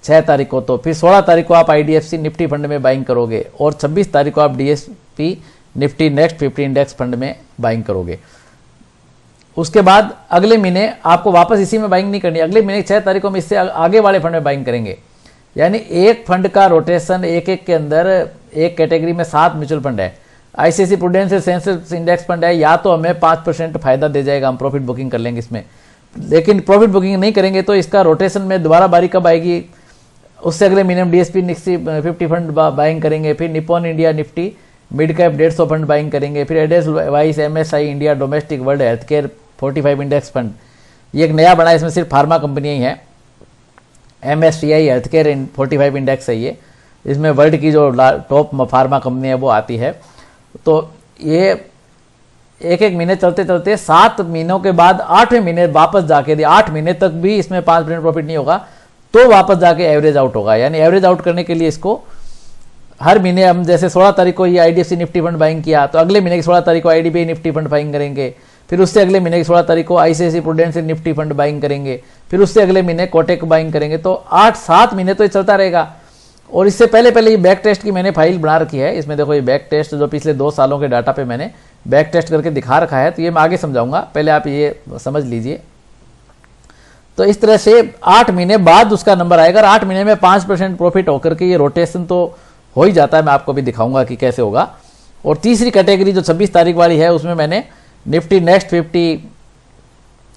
6 तारीख को। तो फिर 16 तारीख को आप आईडीएफसी निफ्टी फंड में बाइंग करोगे और 26 तारीख को आप DSP Nifty next 50 index fund में बाइंग करोगे। उसके बाद अगले महीने आपको वापस इसी में बाइंग नहीं करनी, अगले महीने 6 तारीख को हम इससे आगे वाले फंड में बाइंग करेंगे। यानी एक फंड का रोटेशन एक के अंदर एक कैटेगरी में 7 म्यूचुअल फंड है, ICICI prudential Sensex index fund है, या तो हमें 5% फायदा दे जाएगा, हम प्रॉफिट बुकिंग कर लेंगे इसमें, लेकिन प्रॉफिट बुकिंग नहीं करेंगे तो इसका रोटेशन में दोबारा बारी कब आएगी, उससे अगले महीने हम डीएसपी निफ्टी 50 फंड बाइंग करेंगे, फिर Nippon India Nifty mid cap 150 fund buying करेंगे, फिर Edelweiss MSI India domestic world health care 45 index fund, ये एक नया बना है, इसमें सिर्फ फार्मा कंपनियां ही हैं। एमएससीआई हेल्थ केयर 45 इंडेक्स है ये, इसमें वर्ल्ड की जो टॉप फार्मा कंपनी है वो आती है। तो ये एक एक महीने चलते चलते 7 महीनों के बाद 8वें महीने वापस जाके 8 महीने तक भी इसमें 5% प्रॉफिट नहीं होगा तो वापस जाके एवरेज आउट होगा। यानी एवरेज आउट करने के लिए इसको हर महीने हम जैसे 16 तारीख को ये आईडीएफसी निफ्टी फंड बाइंग किया तो अगले महीने की 16 तारीख को आईडीबीआई निफ्टी फंड बाइंग करेंगे, फिर उससे अगले महीने की 16 तारीख को ICICI prudential Nifty fund buying करेंगे, फिर उससे अगले महीने कोटेक बाइंग करेंगे। तो 8-7 महीने तो ये चलता रहेगा। और इससे पहले पहले ये बैक टेस्ट की मैंने फाइल बना रखी है, इसमें देखो ये बैक टेस्ट जो पिछले 2 सालों के डाटा पे मैंने बैक टेस्ट करके दिखा रखा है, तो ये मैं आगे समझाऊंगा, पहले आप ये समझ लीजिए। तो इस तरह से 8 महीने बाद उसका नंबर आएगा, 8 महीने में 5% प्रॉफिट होकर के ये रोटेशन तो हो ही जाता है, मैं आपको भी दिखाऊंगा कि कैसे होगा। और तीसरी कैटेगरी जो 26 तारीख वाली है उसमें मैंने निफ्टी नेक्स्ट 50,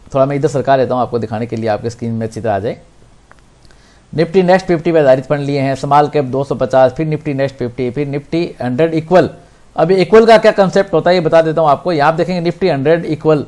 थोड़ा मैं इधर सरका लेता हूँ आपको दिखाने के लिए, आपके स्क्रीन में अच्छी तरह आ जाए। निफ्टी नेक्स्ट 50 पे आधारित फंड लिए हैं, स्मॉल कैप 250, फिर निफ्टी नेक्स्ट 50, फिर निफ्टी 100 इक्वल। अब इक्वल का क्या कंसेप्ट होता है ये बता देता हूँ आपको। यहाँ आप देखेंगे निफ्टी 100 इक्वल,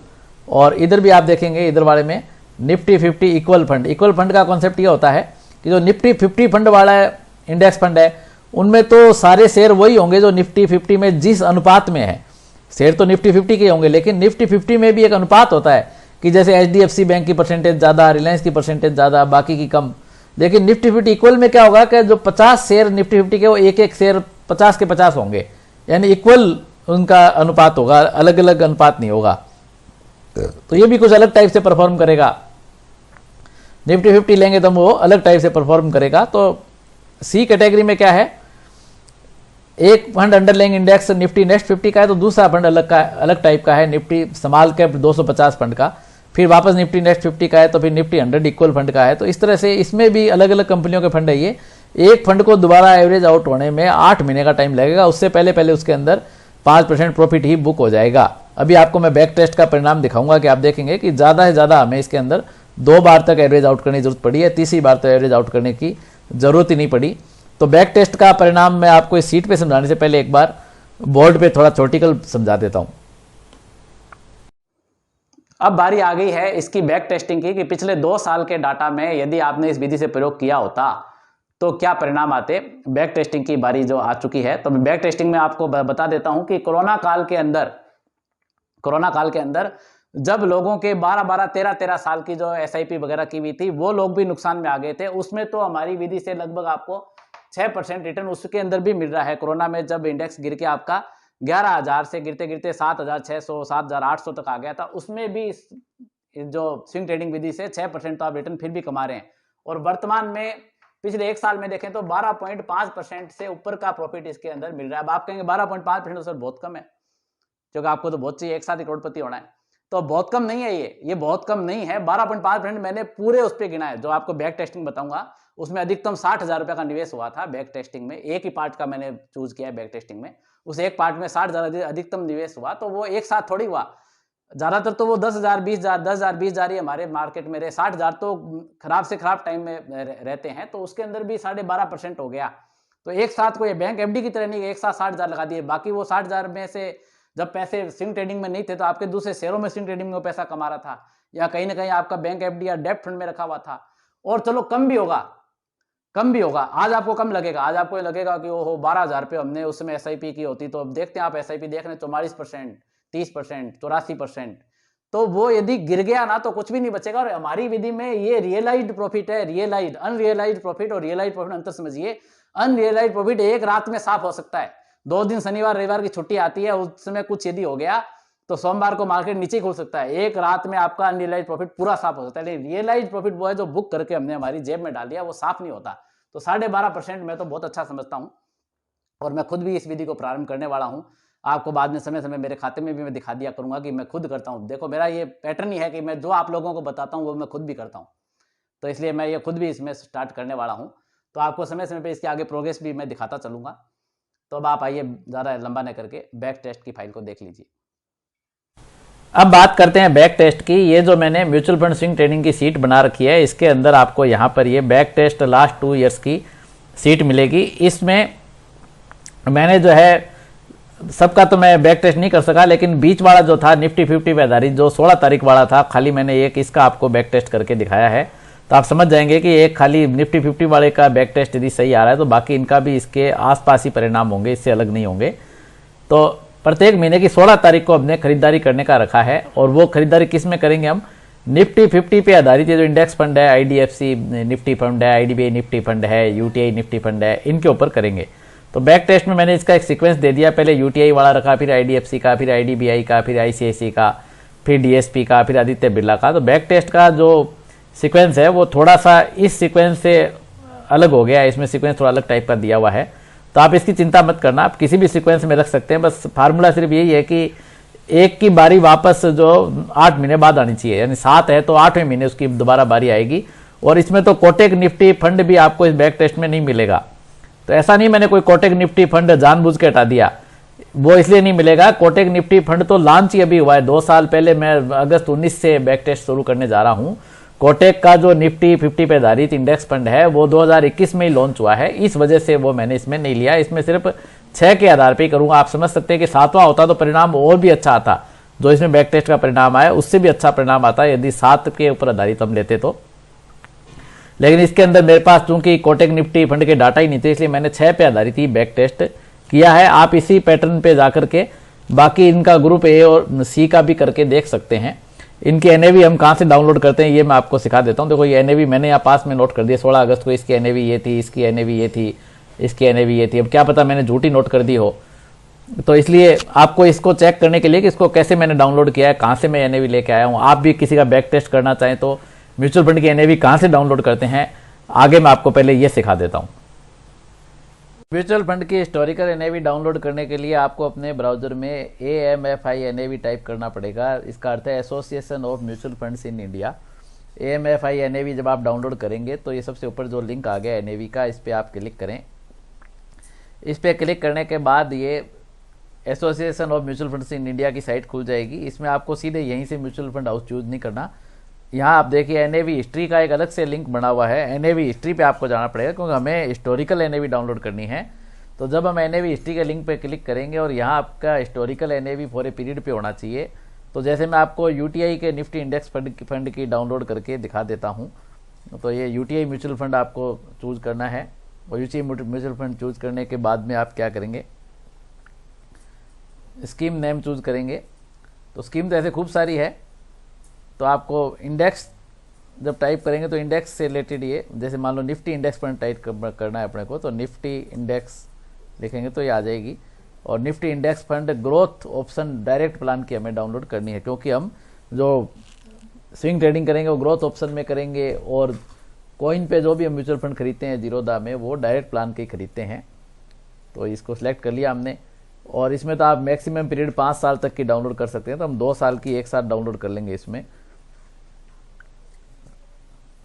और इधर भी आप देखेंगे इधर वाले में Nifty 50 equal fund. Equal fund का कॉन्सेप्ट ये होता है कि जो निफ्टी 50 फंड वाला इंडेक्स फंड है उनमें तो सारे शेयर वही होंगे जो निफ्टी 50 में जिस अनुपात में है। शेयर तो निफ्टी 50 के होंगे, लेकिन निफ्टी 50 में भी एक अनुपात होता है कि जैसे एचडीएफसी बैंक की परसेंटेज ज़्यादा, रिलायंस की परसेंटेज ज़्यादा, बाकी की कम। लेकिन निफ्टी 50 इक्वल में क्या होगा कि जो 50 शेयर निफ्टी 50 के वो एक शेयर 50 के 50 होंगे, यानी इक्वल उनका अनुपात होगा, अलग अलग अनुपात नहीं होगा। तो ये भी कुछ अलग टाइप से परफॉर्म करेगा। निफ्टी 50 लेंगे तो वो अलग टाइप से परफॉर्म करेगा। तो सी कैटेगरी में क्या है, एक fund underlying index Nifty next 50 का है, तो दूसरा फंड अलग टाइप का है निफ्टी स्मॉल कैप 250 फंड का, फिर वापस निफ्टी नेक्स्ट 50 का है, तो फिर निफ्टी 100 इक्वल फंड का है। तो इस तरह से इसमें भी अलग अलग कंपनियों के फंड है ये। एक फंड को दोबारा एवरेज आउट होने में 8 महीने का टाइम लगेगा, उससे पहले पहले उसके अंदर 5% प्रॉफिट ही बुक हो जाएगा। अभी आपको मैं बैक टेस्ट का परिणाम दिखाऊंगा कि आप देखेंगे कि ज़्यादा से ज़्यादा हमें इसके अंदर 2 बार तक एवरेज आउट करने की जरूरत पड़ी है, तीसरी बार तो एवरेज आउट करने की जरूरत ही नहीं पड़ी। तो बैक टेस्ट का परिणाम मैं आपको इस सीट पे समझाने से पहले एक बार बोर्ड पे थोड़ा थ्योरेटिकल समझा देता हूं। अब बारी आ गई है इसकी बैक टेस्टिंग की कि पिछले 2 साल के डाटा में यदि आपने इस विधि से प्रयोग किया होता तो क्या परिणाम आते। बैक टेस्टिंग की बारी जो आ चुकी है, तो बैक टेस्टिंग में आपको बता देता हूं कि कोरोना काल के अंदर जब लोगों के 12-12, 13-13 साल की जो एसआईपी वगैरह की हुई थी वो लोग भी नुकसान में आ गए थे, उसमें तो हमारी विधि से लगभग आपको 6% रिटर्न उसके अंदर भी मिल रहा है। कोरोना में जब इंडेक्स गिर के आपका 11,000 से गिरते गिरते 7,600, 7,800 तक आ गया था, उसमें भी जो स्विंग ट्रेडिंग विधि से 6% तो आप रिटर्न फिर भी कमा रहे हैं। और वर्तमान में पिछले 1 साल में देखें तो 12.5% से ऊपर का प्रॉफिट इसके अंदर मिल रहा है। अब आप कहेंगे 12.5% तो सर बहुत कम है, क्योंकि आपको तो बहुत चाहिए, एक साथ ही करोड़पति होना है। तो बहुत कम नहीं है ये बहुत कम नहीं है। 12.5% मैंने पूरे उस पर गिना है, जो आपको बैक टेस्टिंग बताऊंगा उसमें अधिकतम 60,000 रुपए का निवेश हुआ था बैक टेस्टिंग में। एक ही पार्ट का मैंने चूज किया है बैक टेस्टिंग में, उस एक पार्ट में 60,000 अधिकतम निवेश हुआ। तो वो एक साथ थोड़ी हुआ, ज्यादातर तो वो 10,000, 20,000, 10,000, 20,000 ही हमारे मार्केट में रहे। 60,000 तो खराब से खराब टाइम में रहते हैं, तो उसके अंदर भी 12.5% हो गया। तो एक साथ कोई बैंक एफडी की तरह नहीं एक साथ 60,000 लगा दिए, बाकी वो 60,000 में से जब पैसे स्विंग ट्रेडिंग में नहीं थे तो आपके दूसरे शेयरों में स्विंग ट्रेडिंग में पैसा कमा रहा था, या कहीं ना कहीं आपका बैंक एफडी या डेप्ट फंड में रखा हुआ था। और चलो कम भी होगा, कम भी होगा, आज आपको कम लगेगा, आज आपको लगेगा कि ओहो 12,000 रुपये हमने उस समय एसआईपी की होती। तो अब देखते हैं आप एसआईपी देख रहे हैं 44%, 30%, 84%। तो वो यदि गिर गया ना तो कुछ भी नहीं बचेगा। और हमारी विधि में ये रियलाइज्ड प्रॉफिट है, रियलाइज्ड अनरियलाइज्ड प्रॉफिट और रियलाइज्ड प्रॉफिट अंतर समझिए। अनरियलाइज्ड प्रॉफिट एक रात में साफ हो सकता है, 2 दिन शनिवार रविवार की छुट्टी आती है, उस समय कुछ यदि हो गया तो सोमवार को मार्केट नीचे खुल सकता है, एक रात में आपका अनरियलाइज्ड प्रॉफिट पूरा साफ हो सकता है। लेकिन रियलाइज्ड प्रॉफिट वो है जो बुक करके हमने हमारी जेब में डाल दिया, वो साफ नहीं होता। तो 12.5% मैं तो बहुत अच्छा समझता हूं, और मैं खुद भी इस विधि को प्रारंभ करने वाला हूं। आपको बाद में समय समय मेरे खाते में भी मैं दिखा दिया करूंगा कि मैं खुद करता हूं। देखो मेरा ये पैटर्न ही है कि मैं जो आप लोगों को बताता हूं वो मैं खुद भी करता हूं, तो इसलिए मैं ये खुद भी इसमें स्टार्ट करने वाला हूं। तो आपको समय समय पे इसके आगे प्रोग्रेस भी मैं दिखाता चलूंगा। तो अब आप आइए ज़्यादा लंबा न करके बैक टेस्ट की फाइल को देख लीजिए। अब बात करते हैं बैक टेस्ट की। ये जो मैंने म्यूचुअल फंड स्विंग ट्रेडिंग की सीट बना रखी है, इसके अंदर आपको यहाँ पर ये बैक टेस्ट लास्ट 2 ईयर्स की सीट मिलेगी। इसमें मैंने जो है सबका तो मैं बैक टेस्ट नहीं कर सका, लेकिन बीच वाला जो था निफ्टी 50 पे आधारित जो 16 तारीख वाला था, खाली मैंने एक इसका आपको बैक टेस्ट करके दिखाया है। तो आप समझ जाएंगे कि एक खाली निफ्टी 50 वाले का बैक टेस्ट यदि सही आ रहा है तो बाकी इनका भी इसके आसपास ही परिणाम होंगे, इससे अलग नहीं होंगे। तो प्रत्येक महीने की 16 तारीख को हमने खरीदारी करने का रखा है, और वो खरीदारी किस में करेंगे हम, निफ्टी 50 पे आधारित ये जो इंडेक्स फंड है, आईडीएफसी निफ्टी फंड है, आईडीबीआई निफ्टी फंड है, यूटीआई निफ्टी फंड है, इनके ऊपर करेंगे। तो बैक टेस्ट में मैंने इसका एक सीक्वेंस दे दिया, पहले यूटीआई वाला रखा, फिर आईडीएफसी का, फिर आईडीबीआई का, फिर आईसीआईसी का, फिर डीएसपी का, फिर आदित्य बिरला का। तो बैक टेस्ट का जो सीक्वेंस है वो थोड़ा सा इस सीक्वेंस से अलग हो गया है, इसमें सीक्वेंस थोड़ा अलग टाइप का दिया हुआ है। तो आप इसकी चिंता मत करना, आप किसी भी सीक्वेंस में रख सकते हैं। बस फार्मूला सिर्फ यही है कि एक की बारी वापस जो 8 महीने बाद आनी चाहिए, यानी 7 है तो 8वें महीने उसकी दोबारा बारी आएगी। और इसमें तो कोटेक निफ्टी फंड भी आपको इस बैक टेस्ट में नहीं मिलेगा। तो ऐसा नहीं मैंने कोई कोटेक निफ्टी फंड जानबूझ के हटा दिया, वो इसलिए नहीं मिलेगा। कोटेक निफ्टी फंड तो लॉन्च ही अभी हुआ है, 2 साल पहले मैं अगस्त 19 से बैक टेस्ट शुरू करने जा रहा हूं। कोटेक का जो निफ्टी 50 पे आधारित इंडेक्स फंड है वो 2021 में ही लॉन्च हुआ है, इस वजह से वो मैंने इसमें नहीं लिया। इसमें सिर्फ 6 के आधार पे ही करूंगा। आप समझ सकते हैं कि 7वां होता तो परिणाम और भी अच्छा आता, जो इसमें बैक टेस्ट का परिणाम आया उससे भी अच्छा परिणाम आता यदि 7 के ऊपर आधारित हम लेते तो। लेकिन इसके अंदर मेरे पास चूंकि कोटेक निफ्टी फंड के डाटा ही नहीं थे, इसलिए मैंने 6 पे आधारित ही बैक टेस्ट किया है। आप इसी पैटर्न पे जाकर के बाकी इनका ग्रुप ए और सी का भी करके देख सकते हैं। इनकी एनएवी हम कहाँ से डाउनलोड करते हैं ये मैं आपको सिखा देता हूँ। देखो ये एनएवी मैंने यहाँ पास में नोट कर दिया, 16 अगस्त को इसकी एनएवी ये थी, इसकी एनएवी ये थी, इसकी एनएवी ये थी। अब क्या पता मैंने झूठी नोट कर दी हो, तो इसलिए आपको इसको चेक करने के लिए कि इसको कैसे मैंने डाउनलोड किया है, कहाँ से मैं एनएवी लेके आया हूँ। आप भी किसी का बैक टेस्ट करना चाहें तो म्यूचुअल फंड की एनएवी कहाँ से डाउनलोड करते हैं, आगे मैं आपको पहले ये सिखा देता हूँ। म्यूचुअल फंड की हिस्टोरिकल एनएवी डाउनलोड करने के लिए आपको अपने ब्राउजर में AMFI एनएवी टाइप करना पड़ेगा। इसका अर्थ है association of mutual funds in India. AMFI NAV जब आप डाउनलोड करेंगे तो ये सबसे ऊपर जो लिंक आ गया एनएवी का, इस पर आप क्लिक करें। इस पर क्लिक करने के बाद ये association of mutual funds in India की साइट खुल जाएगी। इसमें आपको सीधे यहीं से म्यूचुअल फंड हाउस चूज नहीं करना। यहाँ आप देखिए एनएवी हिस्ट्री का एक अलग से लिंक बना हुआ है, एनएवी हिस्ट्री पे आपको जाना पड़ेगा क्योंकि हमें हिस्टोरिकल एनएवी डाउनलोड करनी है। तो जब हम एनएवी हिस्ट्री के लिंक पे क्लिक करेंगे और यहाँ आपका historical NAV for a period पे होना चाहिए। तो जैसे मैं आपको यूटीआई के निफ्टी इंडेक्स फंड की डाउनलोड करके दिखा देता हूँ। तो ये यूटीआई म्यूचुअल फंड आपको चूज करना है, और यूटीआई म्यूचुअल फंड चूज करने के बाद में आप क्या करेंगे, स्कीम नेम चूज करेंगे। तो स्कीम तो ऐसे खूब सारी है, तो आपको इंडेक्स जब टाइप करेंगे तो इंडेक्स से रिलेटेड ये, जैसे मान लो निफ्टी इंडेक्स फंड टाइप करना है अपने को, तो निफ्टी इंडेक्स लिखेंगे तो ये आ जाएगी। और Nifty index fund growth option direct plan की हमें डाउनलोड करनी है, क्योंकि हम जो स्विंग ट्रेडिंग करेंगे वो ग्रोथ ऑप्शन में करेंगे, और कॉइन पे जो भी हम म्यूचुअल फंड खरीदते हैं जीरोधा में वो डायरेक्ट प्लान के खरीदते हैं। तो इसको सिलेक्ट कर लिया हमने, और इसमें तो आप मैक्सिमम पीरियड 5 साल तक की डाउनलोड कर सकते हैं। तो हम 2 साल की एक साथ डाउनलोड कर लेंगे। इसमें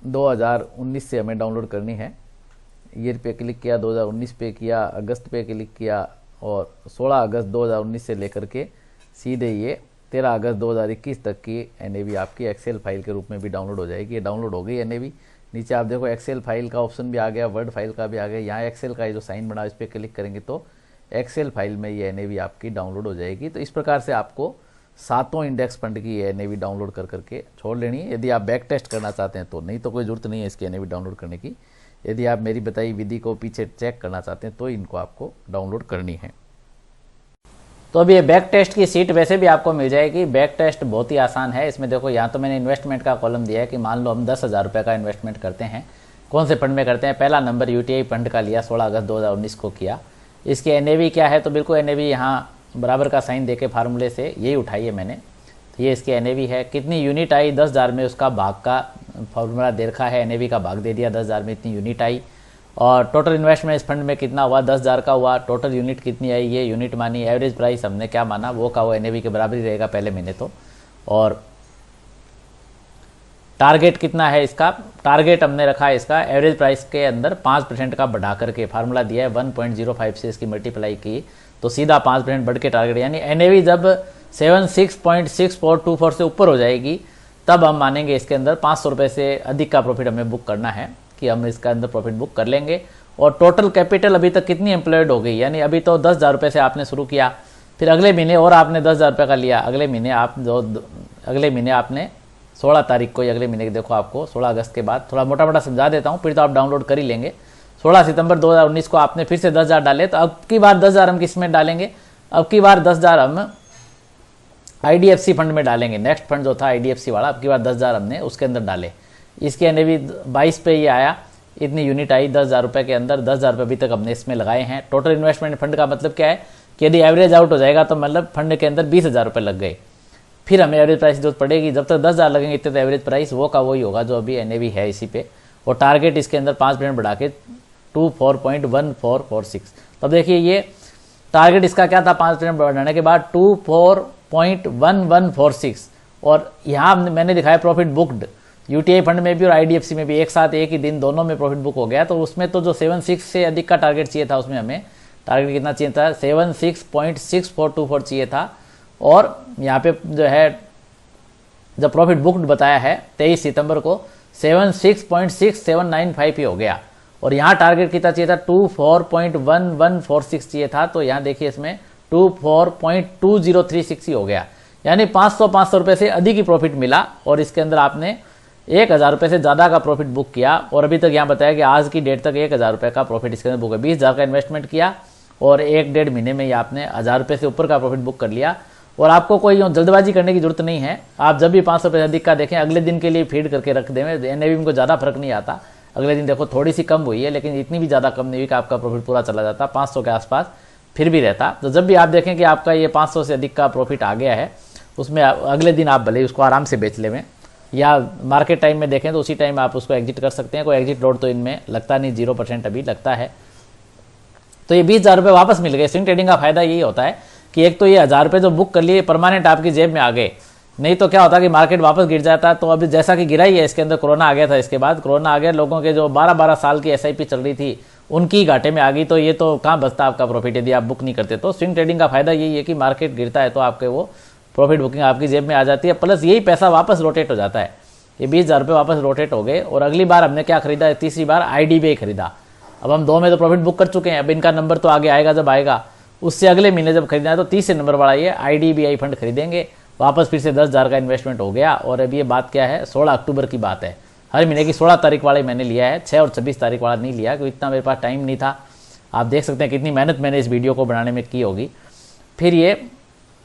2019 से हमें डाउनलोड करनी है। ईयर पे क्लिक किया, 2019 पे किया, अगस्त पे क्लिक किया, और 16 अगस्त 2019 से लेकर के सीधे ये 13 अगस्त 2021 तक की एनएवी आपकी एक्सेल फाइल के रूप में भी डाउनलोड हो जाएगी। ये डाउनलोड हो गई एनएवी। नीचे आप देखो एक्सेल फाइल का ऑप्शन भी आ गया, वर्ड फाइल का भी आ गया। यहाँ एक्सेल का ये जो साइन बना इस पर क्लिक करेंगे तो एक्सेल फाइल में ये एनएवी आपकी डाउनलोड हो जाएगी। तो इस प्रकार से आपको सातों इंडेक्स फंड की एनएवी डाउनलोड कर करके छोड़ लेनी है। यदि आप बैक टेस्ट करना चाहते हैं तो, नहीं तो कोई ज़रूरत नहीं है इसकी एनएवी डाउनलोड करने की। यदि आप मेरी बताई विधि को पीछे चेक करना चाहते हैं तो इनको आपको डाउनलोड करनी है। तो अब ये बैक टेस्ट की सीट वैसे भी आपको मिल जाएगी। बैक टेस्ट बहुत ही आसान है। इसमें देखो यहाँ तो मैंने इन्वेस्टमेंट का कॉलम दिया है कि मान लो हम 10,000 रुपये का इन्वेस्टमेंट करते हैं, कौन से फंड में करते हैं। पहला नंबर यूटीआई फंड का लिया, 16 अगस्त 2019 को किया। इसकी एनएवी क्या है, तो बिल्कुल एनएवी यहाँ बराबर का साइन देके फार्मूले से यही उठाई है मैंने। तो ये इसकी एनएवी है। कितनी यूनिट आई 10,000 में, उसका भाग का फॉर्मूला दे रखा है। एनएवी का भाग दे दिया, 10,000 में इतनी यूनिट आई। और टोटल इन्वेस्टमेंट इस फंड में कितना हुआ, 10,000 का हुआ। टोटल यूनिट कितनी आई, ये यूनिट मानी। एवरेज प्राइस हमने क्या माना, वो का वो एनएवी के बराबर ही रहेगा पहले महीने तो। और टारगेट कितना है इसका, टारगेट हमने रखा है इसका एवरेज प्राइस के अंदर 5% का बढ़ा करके फार्मूला दिया है। 1.05 से इसकी मल्टीप्लाई की तो सीधा 5% बढ़ के टारगेट, यानी एनएवी जब 76.6424 से ऊपर हो जाएगी तब हम मानेंगे इसके अंदर 500 रुपये से अधिक का प्रॉफिट हमें बुक करना है, कि हम इसका अंदर प्रॉफिट बुक कर लेंगे। और टोटल कैपिटल अभी तक कितनी एम्प्लॉयड हो गई, यानी अभी तो 10,000 रुपये से आपने शुरू किया, फिर अगले महीने और आपने 10,000 रुपये का लिया। अगले महीने आपने 16 तारीख को, अगले महीने देखो आपको 16 अगस्त के बाद, थोड़ा मोटा मोटा समझा देता हूँ, फिर तो आप डाउनलोड कर ही लेंगे। 16 सितंबर 2019 को आपने फिर से 10,000 डाले, तो अब की बार 10,000 हम किस में डालेंगे, अब की बार 10,000 हम आईडीएफसी फंड में डालेंगे। नेक्स्ट फंड जो था आईडीएफसी वाला, अब की बार 10,000 हमने उसके अंदर डाले। इसके एनएवी 22 पे ये आया, इतनी यूनिट आई 10,000 रुपये के अंदर। 10,000 रुपये अभी तक हमने इसमें लगाए हैं। टोटल इन्वेस्टमेंट फंड का मतलब क्या है कि यदि एवरेज आउट हो जाएगा तो मतलब फंड के अंदर 20,000 रुपये लग गए। फिर हमें एवरेज प्राइस जरूरत पड़ेगी, जब तक 10,000 लगेंगे इतने तो एवरेज प्राइस वो का वही होगा जो अभी एनएवी है इसी पे। और टारगेट इसके अंदर 5% बढ़ा के 24.1446। तब देखिए ये टारगेट इसका क्या था, 5% बढ़ाने के बाद 24.1146। और यहाँ मैंने दिखाया प्रॉफिट बुक्ड, यूटीआई फंड में भी और आईडीएफसी में भी एक साथ एक ही दिन दोनों में प्रॉफिट बुक हो गया। तो उसमें तो जो 76 से अधिक का टारगेट चाहिए था, उसमें हमें टारगेट कितना चाहिए था, 76.6424 चाहिए था। और यहाँ पे जो है जब प्रॉफिट बुक्ड बताया है 23 सितंबर को 76.6795 ही हो गया। और यहाँ टारगेट कितना चाहिए था, 24.1146 चाहिए था। तो यहाँ देखिए इसमें 24.2036 ही हो गया, यानी 500 रुपये से अधिक ही प्रॉफिट मिला। और इसके अंदर आपने 1,000 रुपये से ज़्यादा का प्रॉफिट बुक किया। और अभी तक यहाँ बताया कि आज की डेट तक 1,000 रुपये का प्रॉफिट इसके अंदर बुक है। 20,000 का इन्वेस्टमेंट किया और 1-1.5 महीने में ही आपने 1,000 रुपये से ऊपर का प्रॉफिट बुक कर लिया। और आपको कोई जल्दबाजी करने की जरूरत नहीं है। आप जब भी 500 रुपये अधिक का देखें, अगले दिन के लिए फीड करके रख दें। एनएवी में को ज़्यादा फर्क नहीं आता। अगले दिन देखो थोड़ी सी कम हुई है, लेकिन इतनी भी ज़्यादा कम नहीं हुई कि आपका प्रॉफिट पूरा चला जाता, 500 के आसपास फिर भी रहता। तो जब भी आप देखें कि आपका ये 500 से अधिक का प्रॉफिट आ गया है, उसमें अगले दिन आप भले उसको आराम से बेच लें, या मार्केट टाइम में देखें तो उसी टाइम आप उसको एग्जिट कर सकते हैं। कोई एग्जिट लोड तो इनमें लगता नहीं, 0% अभी लगता है। तो ये 20,000 रुपये वापस मिल गए। स्विंग ट्रेडिंग का फायदा यही होता है कि एक तो ये 1,000 रुपये जो बुक कर लिए परमानेंट आपकी जेब में आ गए, नहीं तो क्या होता कि मार्केट वापस गिर जाता। तो अभी जैसा कि गिरा ही है, इसके अंदर कोरोना आ गया था, इसके बाद कोरोना आ गया, लोगों के जो 12-12 साल की एसआईपी चल रही थी उनकी घाटे में आ गई। तो ये तो कहाँ बचता आपका प्रॉफिट यदि आप बुक नहीं करते। तो स्विंग ट्रेडिंग का फायदा यही है कि मार्केट गिरता है तो आपके वो प्रॉफिट बुकिंग आपकी जेब में आ जाती है, प्लस यही पैसा वापस रोटेट हो जाता है। ये 20,000 रुपये वापस रोटेट हो गए। और अगली बार हमने क्या खरीदा, तीसरी बार आईडीबीआई खरीदा। अब हम 2 में तो प्रॉफिट बुक कर चुके हैं, अब इनका नंबर तो आगे आएगा, जब आएगा उससे अगले महीने जब खरीदना है तो 30 नंबर वाला ये आईडीबीआई फंड खरीदेंगे। वापस फिर से 10,000 का इन्वेस्टमेंट हो गया। और अब ये बात क्या है, 16 अक्टूबर की बात है। हर महीने की 16 तारीख वाला मैंने लिया है, 6 और 26 तारीख वाला नहीं लिया, क्योंकि इतना मेरे पास टाइम नहीं था। आप देख सकते हैं कितनी मेहनत मैंने इस वीडियो को बनाने में की होगी। फिर ये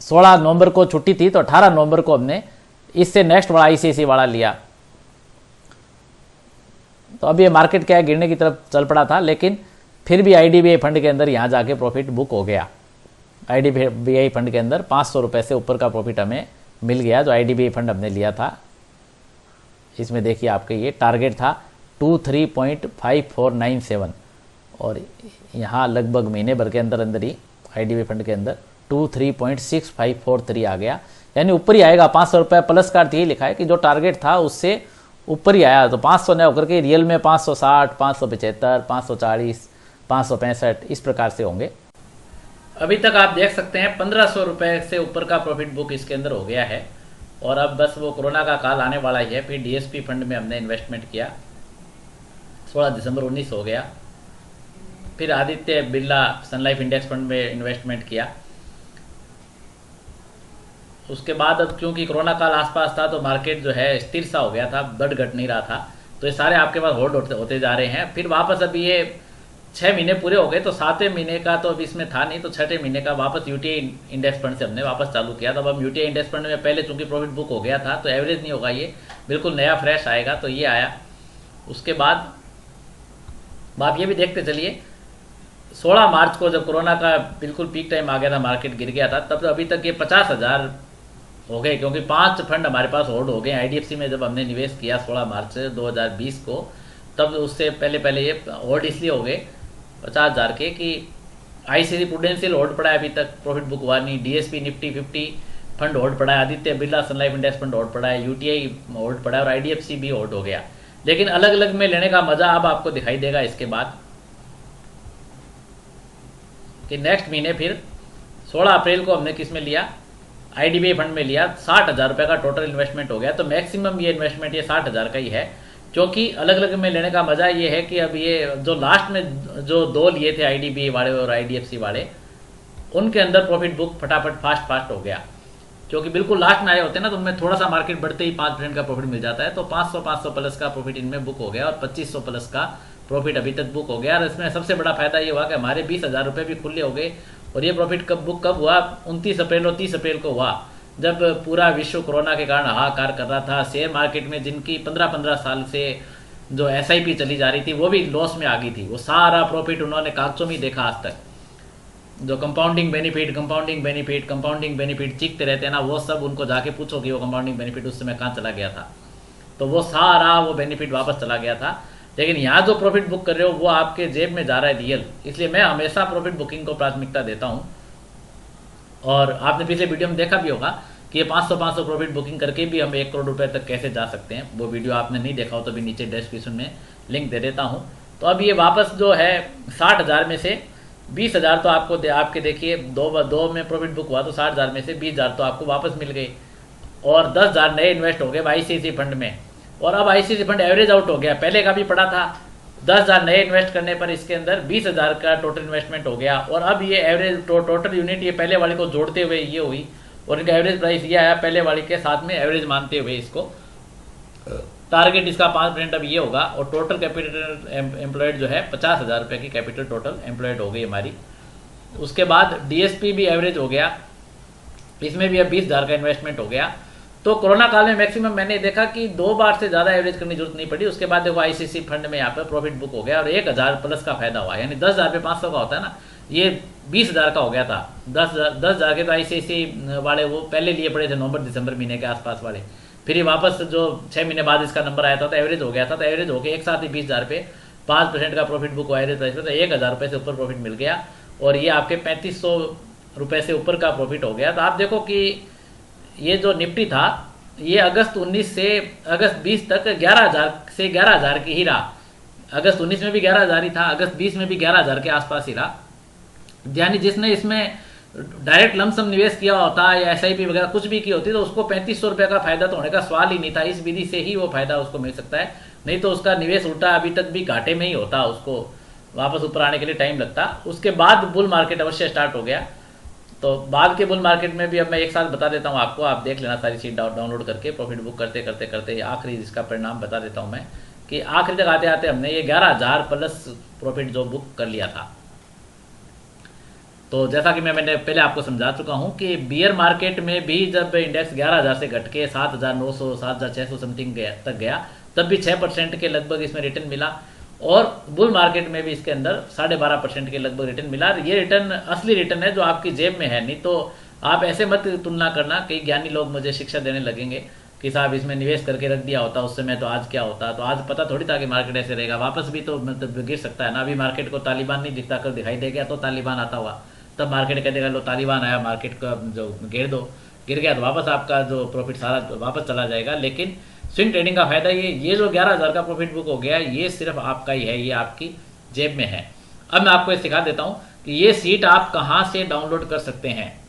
16 नवंबर को छुट्टी थी, तो 18 नवंबर को हमने इससे नेक्स्ट वाला आईसीआईसीआई वाला लिया। तो अब ये मार्केट क्या है, गिरने की तरफ चल पड़ा था, लेकिन फिर भी आईडीबीआई फंड के अंदर यहाँ जाके प्रॉफिट बुक हो गया। आईडीबीआई फंड के अंदर 500 रुपये से ऊपर का प्रॉफिट हमें मिल गया, जो आईडीबीआई फंड हमने लिया था। इसमें देखिए आपके ये टारगेट था 23.5497 और यहाँ लगभग महीने भर के अंदर अंदर ही आईडीबीआई फंड के अंदर 23.6543 आ गया, यानी ऊपर ही आएगा। 500 रुपये प्लस का अर्थ यही लिखा है कि जो टारगेट था उससे ऊपर ही आया। तो 500 न होकर के रियल में 560, 575, 540, 565 इस प्रकार से होंगे। अभी तक आप देख सकते हैं 1500 रुपये से ऊपर का प्रॉफिट बुक इसके अंदर हो गया है। और अब बस वो कोरोना का काल आने वाला ही है। फिर डीएसपी फंड में हमने इन्वेस्टमेंट किया, 16 दिसंबर 19 हो गया। फिर आदित्य बिरला सन लाइफ इंडेक्स फंड में इन्वेस्टमेंट किया। उसके बाद अब क्योंकि कोरोना काल आसपास था तो मार्केट जो है स्थिर सा हो गया था, बढ़ घट नहीं रहा था, तो ये सारे आपके पास होल्ड होते जा रहे हैं। फिर वापस अभी ये 6 महीने पूरे हो गए, तो 7वें महीने का तो अभी इसमें था नहीं, तो 6ठे महीने का वापस यूटीआई इंडेक्स फंड से हमने वापस चालू किया। तब हम यूटीआई इंडेक्स फंड में पहले चूंकि प्रॉफिट बुक हो गया था तो एवरेज नहीं होगा, ये बिल्कुल नया फ्रेश आएगा, तो ये आया। उसके बाद आप ये भी देखते चलिए 16 मार्च को जब कोरोना का बिल्कुल पीक टाइम आ गया था, मार्केट गिर गया था, तब तो अभी तक ये 50,000 हो गए, क्योंकि 5 फंड हमारे पास होल्ड हो गए। आईडीएफसी में जब हमने निवेश किया 16 मार्च 2020 को, तब उससे पहले ये होल्ड इसलिए हो गए 50,000 के कि आईसीसी प्रूडेंशियल होल्ड पड़ा है, अभी तक प्रॉफिट बुक हुआ नहीं। डीएसपी निफ्टी 50 फंड होल्ड पड़ा है, आदित्य बिरला सन लाइफ इंडेक्स फंड होल्ड पड़ा है, यूटीआई होल्ड पड़ा है और आईडीएफसी भी होल्ड हो गया। लेकिन अलग अलग में लेने का मजा अब आपको दिखाई देगा इसके बाद, कि नेक्स्ट महीने फिर 16 अप्रैल को हमने किस में लिया, आईडीबीआई फंड में लिया। 60,000 रुपये का टोटल इन्वेस्टमेंट हो गया। तो मैक्सिमम ये इन्वेस्टमेंट ये 60,000 का ही है, क्योंकि अलग अलग में लेने का मजा ये है कि अब ये जो लास्ट में जो 2 लिए थे आईडीबीआई वाले और आईडीएफसी वाले, उनके अंदर प्रॉफिट बुक फटाफट फास्ट हो गया, क्योंकि बिल्कुल लास्ट में आए होते हैं ना, तो उनमें थोड़ा सा मार्केट बढ़ते ही 5% का प्रॉफिट मिल जाता है। तो 500 प्लस का प्रॉफिट इनमें बुक हो गया और 2500 प्लस का प्रॉफिट अभी तक बुक हो गया। और इसमें सबसे बड़ा फायदा ये हुआ कि हमारे 20,000 रुपये भी खुले हो गए। और ये प्रॉफिट कब हुआ, 29 अप्रैल और 30 अप्रैल को हुआ, जब पूरा विश्व कोरोना के कारण हाहाकार कर रहा था। शेयर मार्केट में जिनकी 15-15 साल से जो एसआईपी चली जा रही थी वो भी लॉस में आ गई थी, वो सारा प्रॉफिट उन्होंने कागजों में देखा आज तक। जो कंपाउंडिंग बेनिफिट चीखते रहते हैं ना, वो सब उनको जाके पूछो कि वो कंपाउंडिंग बेनिफिट उस समय कहाँ चला गया था, तो वो सारा वो बेनिफिट वापस चला गया था। लेकिन यहाँ जो प्रॉफिट बुक कर रहे हो वो आपके जेब में जा रहा है रियल, इसलिए मैं हमेशा प्रॉफिट बुकिंग को प्राथमिकता देता हूँ। और आपने पिछले वीडियो में देखा भी होगा कि ये 500 प्रॉफिट बुकिंग करके भी हम 1 करोड़ रुपए तक कैसे जा सकते हैं। वो वीडियो आपने नहीं देखा हो तो भी नीचे डिस्क्रिप्शन में लिंक दे देता हूँ। तो अब ये वापस जो है 60,000 में से 20,000 तो आपके देखिए दो में प्रॉफिट बुक हुआ, तो 60,000 में से 20,000 तो आपको वापस मिल गए और 10,000 नए इन्वेस्ट हो गए आईसीसी फंड में। और अब आईसीसी फंड एवरेज आउट हो गया, पहले का भी पड़ा था। 10,000 नए इन्वेस्ट करने पर इसके अंदर 20,000 का टोटल इन्वेस्टमेंट हो गया। और अब ये एवरेज टोटल यूनिट ये पहले वाले को जोड़ते हुए ये हुई और इनका एवरेज प्राइस ये आया पहले वाले के साथ में एवरेज मानते हुए इसको। टारगेट इसका 5% अब ये होगा। और टोटल कैपिटल एम्प्लॉयड जो है 50,000 रुपये की कैपिटल टोटल एम्प्लॉयड हो गई हमारी। उसके बाद डीएसपी भी एवरेज हो गया, इसमें भी अब 20,000 का इन्वेस्टमेंट हो गया। तो कोरोना काल में मैक्सिमम मैंने देखा कि 2 बार से ज़्यादा एवरेज करने की जरूरत नहीं पड़ी। उसके बाद देखो आईसीसी फंड में यहाँ पर प्रॉफिट बुक हो गया और 1,000 प्लस का फायदा हुआ, यानी 10,000 पे 500 का होता है ना, ये 20,000 का हो गया था। 10,000 के तो आईसीसी वाले वो पहले लिए पड़े थे नवंबर दिसंबर महीने के आसपास वाले, फिर ये वापस जो 6 महीने बाद इसका नंबर आया था तो एवरेज हो गया था। तो एवरेज होकर एक साथ ही 20,000 पे 5% का प्रॉफिट बुक हुआ एवरेज प्राइस पे, तो 1,000 रुपये से ऊपर प्रॉफिट मिल गया और ये आपके 3,500 रुपये से ऊपर का प्रॉफिट हो गया। तो आप देखो कि ये जो निफ्टी था ये अगस्त 19 से अगस्त 20 तक 11,000 से 11,000 की ही रहा। अगस्त 19 में भी 11,000 ही था, अगस्त 20 में भी 11,000 के आसपास ही रहा। यानी जिसने इसमें डायरेक्ट लमसम निवेश किया होता या एसआईपी वगैरह कुछ भी की होती तो उसको 3,500 रुपये का फायदा तो होने का सवाल ही नहीं था। इस विधि से ही वो फायदा उसको मिल सकता है, नहीं तो उसका निवेश उल्टा अभी तक भी घाटे में ही होता, उसको वापस ऊपर आने के लिए टाइम लगता। उसके बाद बुल मार्केट अवश्य स्टार्ट हो गया। तो बाद के बुल मार्केट में भी अब मैं एक साथ बता देता हूँ आपको, आप देख लेना सारी चीज डाउनलोड करके। प्रॉफिट बुक करते करते करते आखिरी जिसका परिणाम बता देता हूँ मैं कि आखिरी तक आते आते हमने ये 11,000 प्लस प्रॉफिट जो बुक कर लिया था। तो जैसा कि मैंने पहले आपको समझा चुका हूं कि बियर मार्केट में भी जब इंडेक्स 11,000 से घट के 7,900 7,600 समथिंग तक गया तब भी 6% के लगभग इसमें रिटर्न मिला। और बुल मार्केट में भी इसके अंदर 12.5% के लगभग रिटर्न मिला। ये रिटर्न असली रिटर्न है जो आपकी जेब में है, नहीं तो आप ऐसे मत तुलना करना। कई ज्ञानी लोग मुझे शिक्षा देने लगेंगे कि साहब इसमें निवेश करके रख दिया होता उस समय तो आज क्या होता। तो आज पता थोड़ी था कि मार्केट ऐसे रहेगा, वापस भी तो मतलब गिर सकता है ना। अभी मार्केट को तालिबान नहीं दिखता, कर दिखाई दे गया तो तालिबान आता हुआ, तब मार्केट कह देगा लो तालिबान आया, मार्केट का जो गिर दो, गिर गया तो वापस आपका जो प्रॉफिट सारा वापस चला जाएगा। लेकिन स्विंग ट्रेडिंग का फायदा ये जो 11,000 का प्रॉफिट बुक हो गया ये सिर्फ आपका ही है, ये आपकी जेब में है। अब मैं आपको ये सिखा देता हूँ कि ये सीट आप कहाँ से डाउनलोड कर सकते हैं,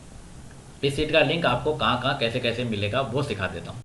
इस सीट का लिंक आपको कहाँ कैसे कैसे मिलेगा वो सिखा देता हूँ।